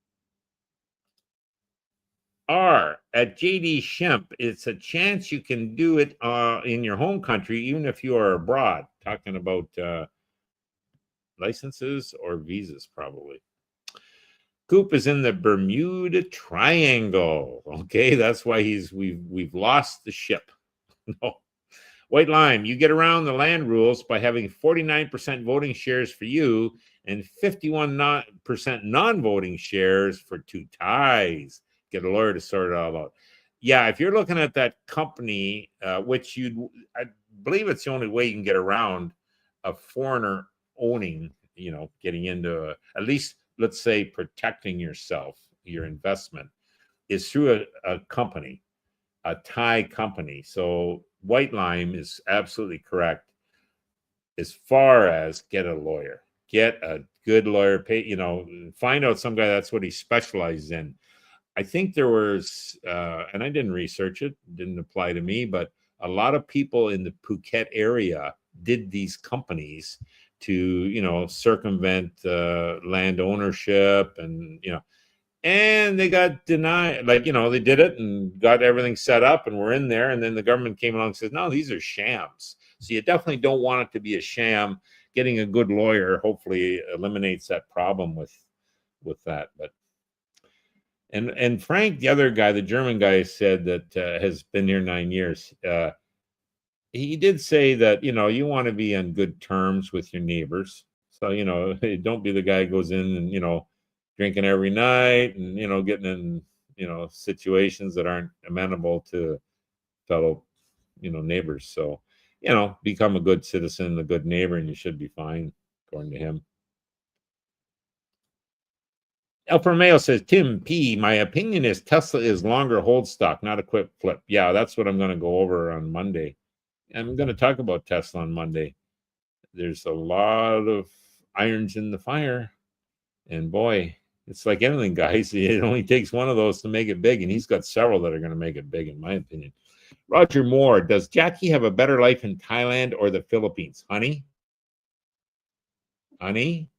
At JD Shemp, it's a chance you can do it in your home country, even if you are abroad. Talking about licenses or visas, probably. Coop is in the Bermuda Triangle. Okay, that's why we've lost the ship. No. White Lime, you get around the land rules by having 49% voting shares for you and 51% non-voting shares for two Thais. Get a lawyer to sort it all out. Yeah, if you're looking at that company, which I believe it's the only way you can get around a foreigner owning, getting into at least, let's say, protecting yourself, your investment, is through a company, a Thai company. So White Lime is absolutely correct as far as get a lawyer. Get a good lawyer, find out some guy that's what he specializes in. I think there was, and I didn't research it, didn't apply to me, but a lot of people in the Phuket area did these companies to, circumvent land ownership and they got denied. Like, they did it and got everything set up and we're in there. And then the government came along and says, no, these are shams. So you definitely don't want it to be a sham. Getting a good lawyer hopefully eliminates that problem with that. But and Frank, the other guy, the German guy, said that has been here 9 years. He did say that, you want to be on good terms with your neighbors. So, don't be the guy who goes in and, drinking every night and, getting in, situations that aren't amenable to fellow, neighbors. So, become a good citizen, a good neighbor, and you should be fine, according to him. Alfa Romeo says, Tim P, my opinion is Tesla is longer hold stock, not a quick flip. Yeah, that's what I'm going to go over on Monday. I'm going to talk about Tesla on Monday. There's a lot of irons in the fire. And boy, it's like anything, guys. It only takes one of those to make it big. And he's got several that are going to make it big, in my opinion. Roger Moore, does Jackie have a better life in Thailand or the Philippines? Honey? Honey?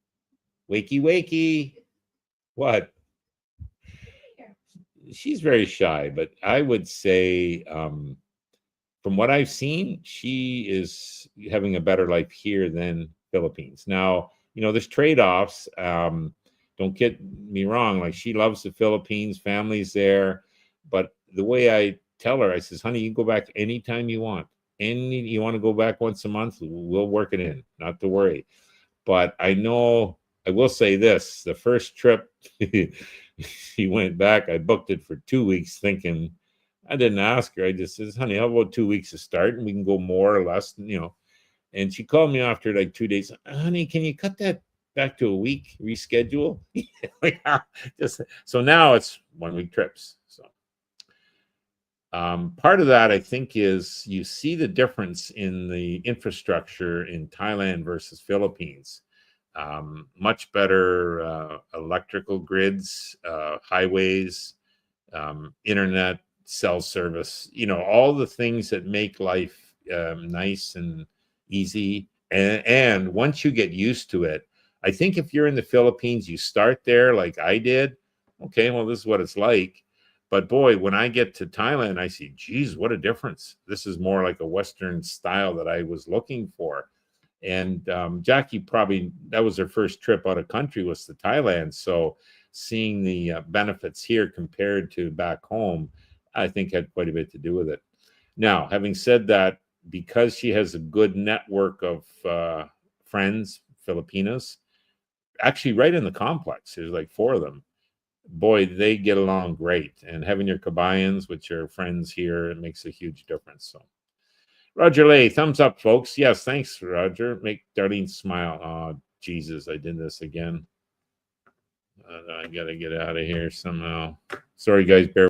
Wakey, wakey. What? She's very shy, but I would say, from what I've seen, she is having a better life here than Philippines. Now, there's trade-offs. Don't get me wrong. Like, she loves the Philippines, family's there. But the way I tell her, I says, honey, you can go back anytime you want. You want to go back once a month, we'll work it in, not to worry. But I will say this, the first trip she went back, I booked it for 2 weeks thinking, I didn't ask her. I just says, honey, how about 2 weeks to start and we can go more or less, And she called me after like 2 days, honey, can you cut that back to a week, reschedule? So now it's 1 week trips. So part of that, I think, is you see the difference in the infrastructure in Thailand versus Philippines. Much better electrical grids, highways, internet, cell service, all the things that make life nice and easy. And once you get used to it, I think if you're in the Philippines, you start there like I did. Okay, well, this is what it's like. But boy, when I get to Thailand, I see, geez, what a difference. This is more like a Western style that I was looking for. And Jackie probably, that was her first trip out of country, was to Thailand. So seeing the benefits here compared to back home, I think had quite a bit to do with it. Now, having said that, because she has a good network of friends, Filipinas, actually right in the complex, there's like 4 of them. Boy, they get along great. And having your kabayans with your friends here, it makes a huge difference. So Roger Lay, thumbs up, folks. Yes, thanks, Roger. Make Darlene smile. Oh, Jesus, I did this again. I got to get out of here somehow. Sorry, guys. Bear.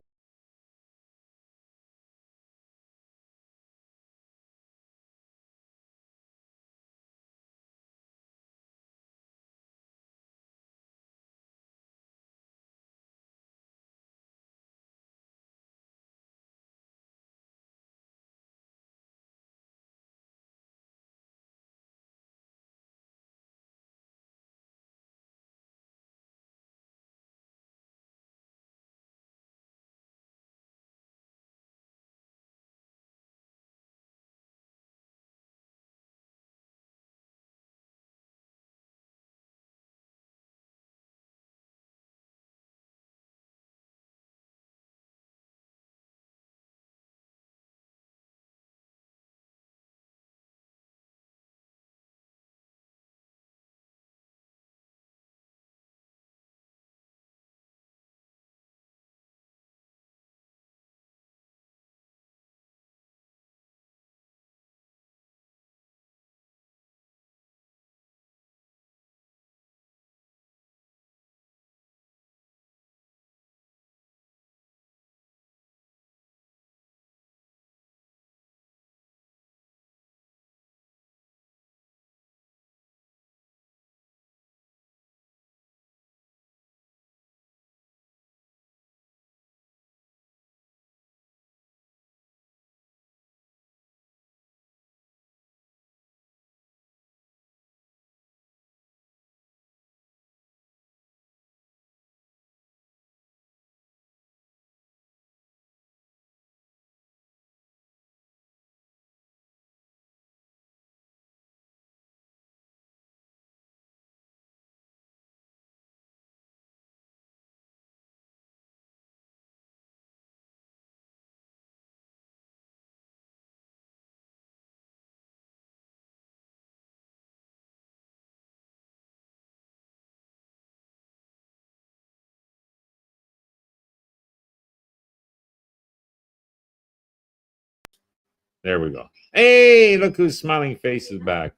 There we go. Hey, look whose smiling face is back.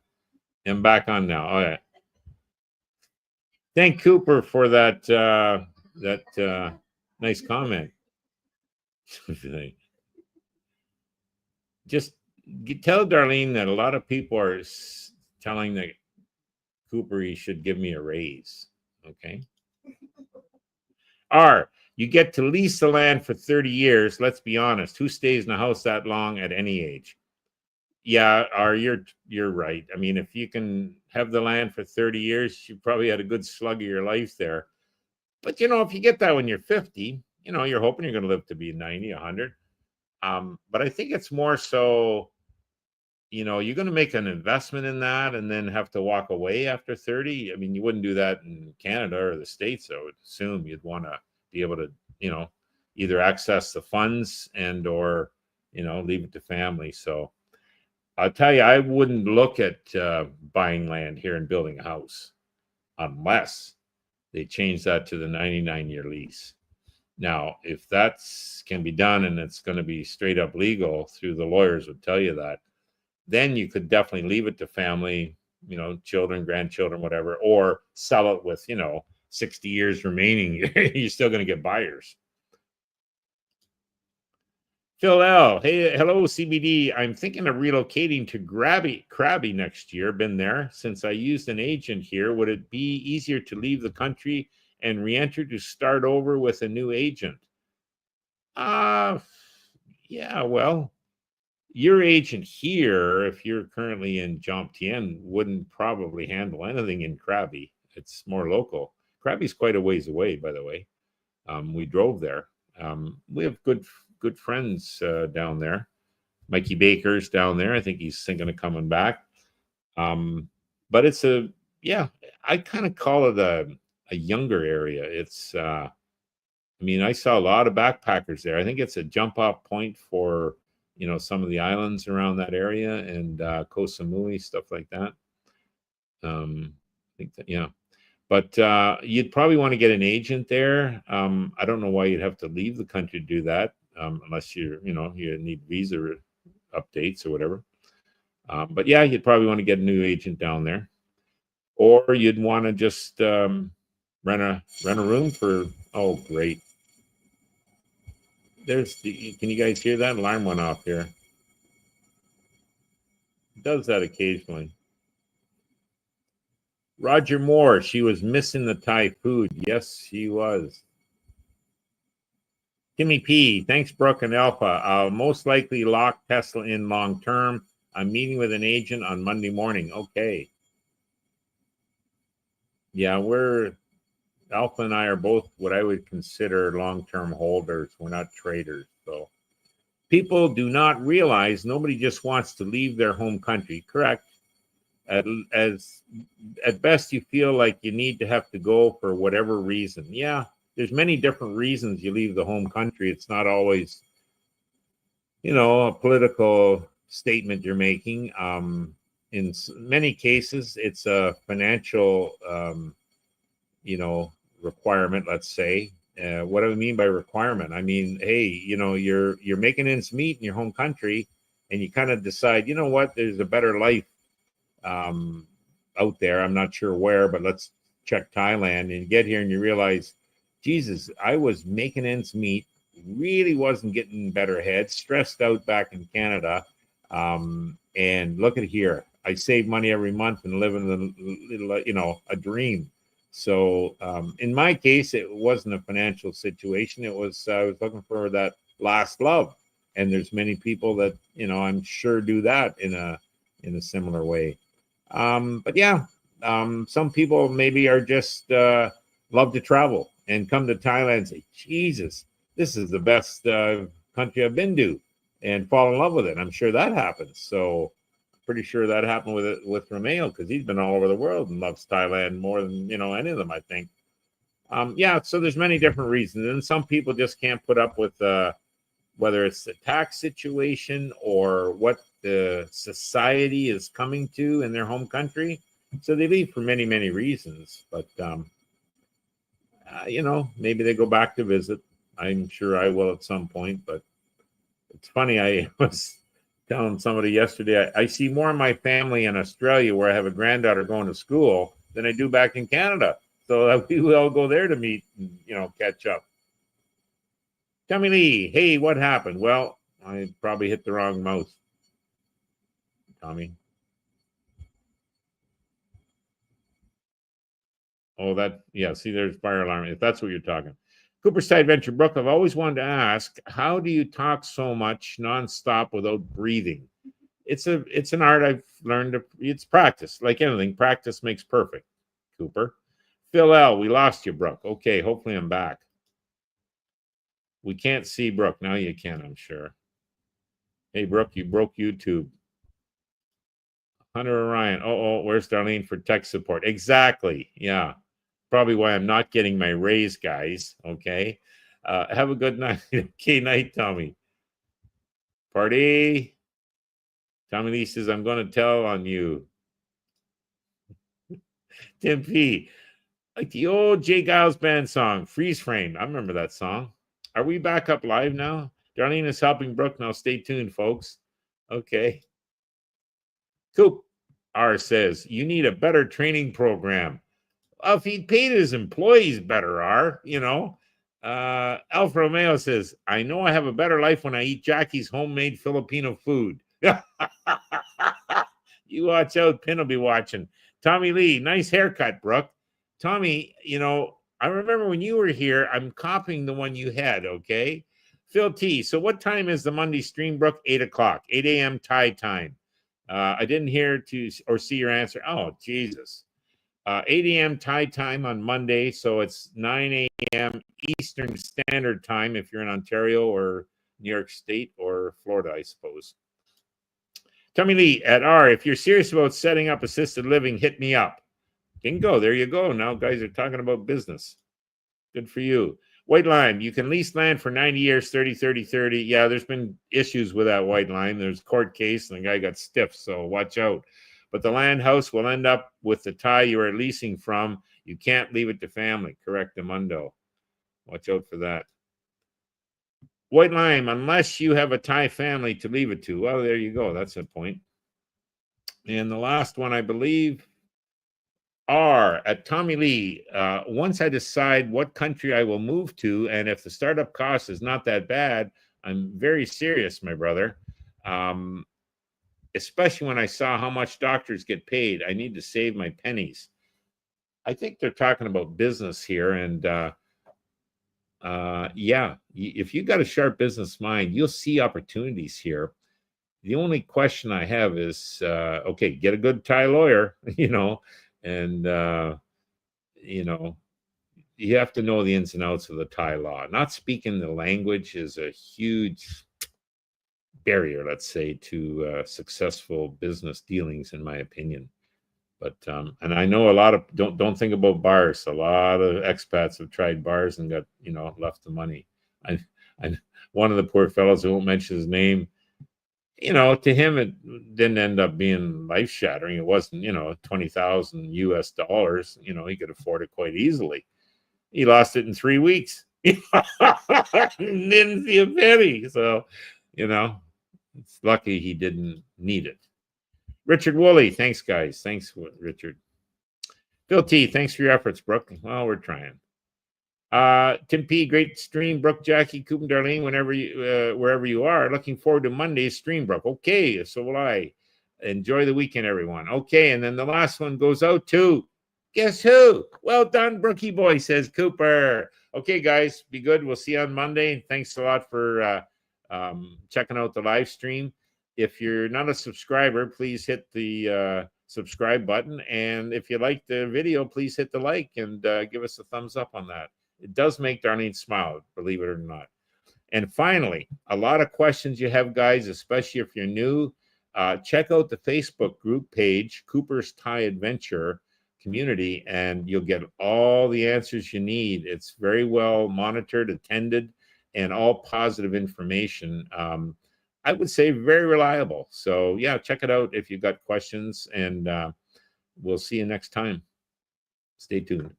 I'm back on now. All right. Thank Cooper for that nice comment. Just tell Darlene that a lot of people are telling that Cooper he should give me a raise. Okay. R, you get to lease the land for 30 years. Let's be honest. Who stays in a house that long at any age? Yeah, R, you're right. I mean, if you can have the land for 30 years, you probably had a good slug of your life there. But, if you get that when you're 50, you're hoping you're going to live to be 90, 100. But I think it's more so, you're going to make an investment in that and then have to walk away after 30. I mean, you wouldn't do that in Canada or the States. I would assume you'd want to be able to, either access the funds and or, leave it to family. So I'll tell you, I wouldn't look at buying land here and building a house unless they change that to the 99-year lease. Now, if that can be done and it's going to be straight up legal through the lawyers would tell you that, then you could definitely leave it to family, children, grandchildren, whatever, or sell it with, 60 years remaining. You're still going to get buyers. Phil L. Hey, hello, CBD. I'm thinking of relocating to Krabi next year. Been there since I used an agent here. Would it be easier to leave the country and re-enter to start over with a new agent? Yeah, well, your agent here, if you're currently in Jomtien, wouldn't probably handle anything in Krabi. It's more local. Krabi's quite a ways away, by the way. We drove there. We have good friends down there. Mikey Baker's down there. I think he's thinking of coming back. But it's I kind of call it a younger area. It's I saw a lot of backpackers there. I think it's a jump off point for some of the islands around that area and Koh Samui, stuff like that. I think that, yeah. But you'd probably want to get an agent there. I don't know why you'd have to leave the country to do that, unless you need visa updates or whatever. But yeah, you'd probably want to get a new agent down there, or you'd want to just rent a room for. Oh, great! Can you guys hear that? Alarm went off here. It does that occasionally. Roger Moore, she was missing the Thai food. Yes, she was. Timmy P, thanks, Brooke and Alpha. I'll most likely lock Tesla in long term. I'm meeting with an agent on Monday morning. Okay. Yeah, Alpha and I are both what I would consider long-term holders. We're not traders. So people do not realize nobody just wants to leave their home country. Correct. At best, you feel like you need to have to go for whatever reason. Yeah, there's many different reasons you leave the home country. It's not always, a political statement you're making. In many cases, it's a financial, requirement, let's say. What do I mean by requirement? I mean, hey, you're making ends meet in your home country, and you kind of decide, what, there's a better life out there. I'm not sure where, but let's check Thailand. And you get here and you realize, Jesus, I was making ends meet, really wasn't getting better ahead, stressed out back in Canada. And look at here, I save money every month and live in a dream. So in my case, it wasn't a financial situation. It was, I was looking for that last love. And there's many people that, I'm sure do that in a similar way. But yeah, some people maybe are just love to travel and come to Thailand and say, Jesus, this is the best country I've been to, and fall in love with it. I'm sure that happens. So pretty sure that happened with Romeo, because he's been all over the world and loves Thailand more than any of them, I think. Yeah, so there's many different reasons, and some people just can't put up with whether it's the tax situation or what the society is coming to in their home country. So they leave for many, many reasons. But maybe they go back to visit. I'm sure I will at some point. But it's funny, I was telling somebody yesterday, I see more of my family in Australia, where I have a granddaughter going to school, than I do back in Canada. So we will all go there to meet and, catch up. Tommy Lee, hey, what happened? Well, I probably hit the wrong mouse. Tommy. Oh, see, there's fire alarm. If that's what you're talking. Coopersthaiadventure, Brooke, I've always wanted to ask, how do you talk so much nonstop without breathing? It's an art I've learned. It's practice. Like anything, practice makes perfect, Cooper. Phil L., we lost you, Brooke. Okay, hopefully I'm back. We can't see Brooke. Now you can, I'm sure. Hey, Brooke, you broke YouTube. Hunter Orion. Oh, where's Darlene for tech support? Exactly. Yeah. Probably why I'm not getting my raise, guys. Okay. Have a good night. Okay, night, Tommy. Party. Tommy Lee says, I'm going to tell on you. Tim P. Like the old Jay Giles band song, Freeze Frame. I remember that song. Are we back up live now? Darlene is helping Brooke. Now stay tuned, folks. Okay. Coop R says, you need a better training program. Well, if he paid his employees better, Alfa Romeo says, I know I have a better life when I eat Jackie's homemade Filipino food. You watch out. Pin will be watching. Tommy Lee, nice haircut, Brooke. Tommy, I remember when you were here, I'm copying the one you had, okay? Phil T, so what time is the Monday stream, Brooke? 8 o'clock, 8 a.m. Thai time. I didn't hear or see your answer. Oh, Jesus. 8 a.m. Thai time on Monday, so it's 9 a.m. Eastern Standard Time if you're in Ontario or New York State or Florida, I suppose. Tommy Lee, at R, if you're serious about setting up assisted living, hit me up. Bingo, there you go. Now guys are talking about business. Good for you. White Lime, you can lease land for 90 years, 30, 30, 30. Yeah, there's been issues with that White Lime. There's a court case and the guy got stiff, so watch out. But the land house will end up with the Thai you are leasing from. You can't leave it to family. Correct, Amundo. Watch out for that. White Lime, unless you have a Thai family to leave it to. Well, there you go. That's a point. And the last one, I believe, R at Tommy Lee. Once I decide what country I will move to, and if the startup cost is not that bad, I'm very serious, my brother. Especially when I saw how much doctors get paid. I need to save my pennies. I think they're talking about business here. And yeah, if you got a sharp business mind, you'll see opportunities here. The only question I have is, okay, get a good Thai lawyer, and, you have to know the ins and outs of the Thai law. Not speaking the language is a huge barrier, let's say, to successful business dealings, in my opinion. But and I know a lot of don't think about bars. A lot of expats have tried bars and got left the money. I one of the poor fellows, who won't mention his name, to him it didn't end up being life shattering. It wasn't $20,000 US. He could afford it quite easily. He lost it in 3 weeks. Didn't see a penny. So it's lucky he didn't need it. Richard Woolley, thanks, guys. Thanks, Richard. Phil T, thanks for your efforts, Brooke. Well, we're trying. Tim P, great stream, Brooke, Jackie, Coop, and Darlene, wherever you are. Looking forward to Monday's stream, Brooke. Okay, so will I. Enjoy the weekend, everyone. Okay, and then the last one goes out to, guess who? Well done, Brookie boy, says Cooper. Okay, guys, be good. We'll see you on Monday. Thanks a lot for checking out the live stream. If you're not a subscriber, please hit the subscribe button. And if you like the video, please hit the like and give us a thumbs up on that. It does make Darlene smile, believe it or not. And finally, a lot of questions you have, guys, especially if you're new. Check out the Facebook group page, Coopersthaiadventure community, and you'll get all the answers you need. It's very well monitored, attended, and all positive information. I would say very reliable. So yeah, check it out if you've got questions, and we'll see you next time. Stay tuned.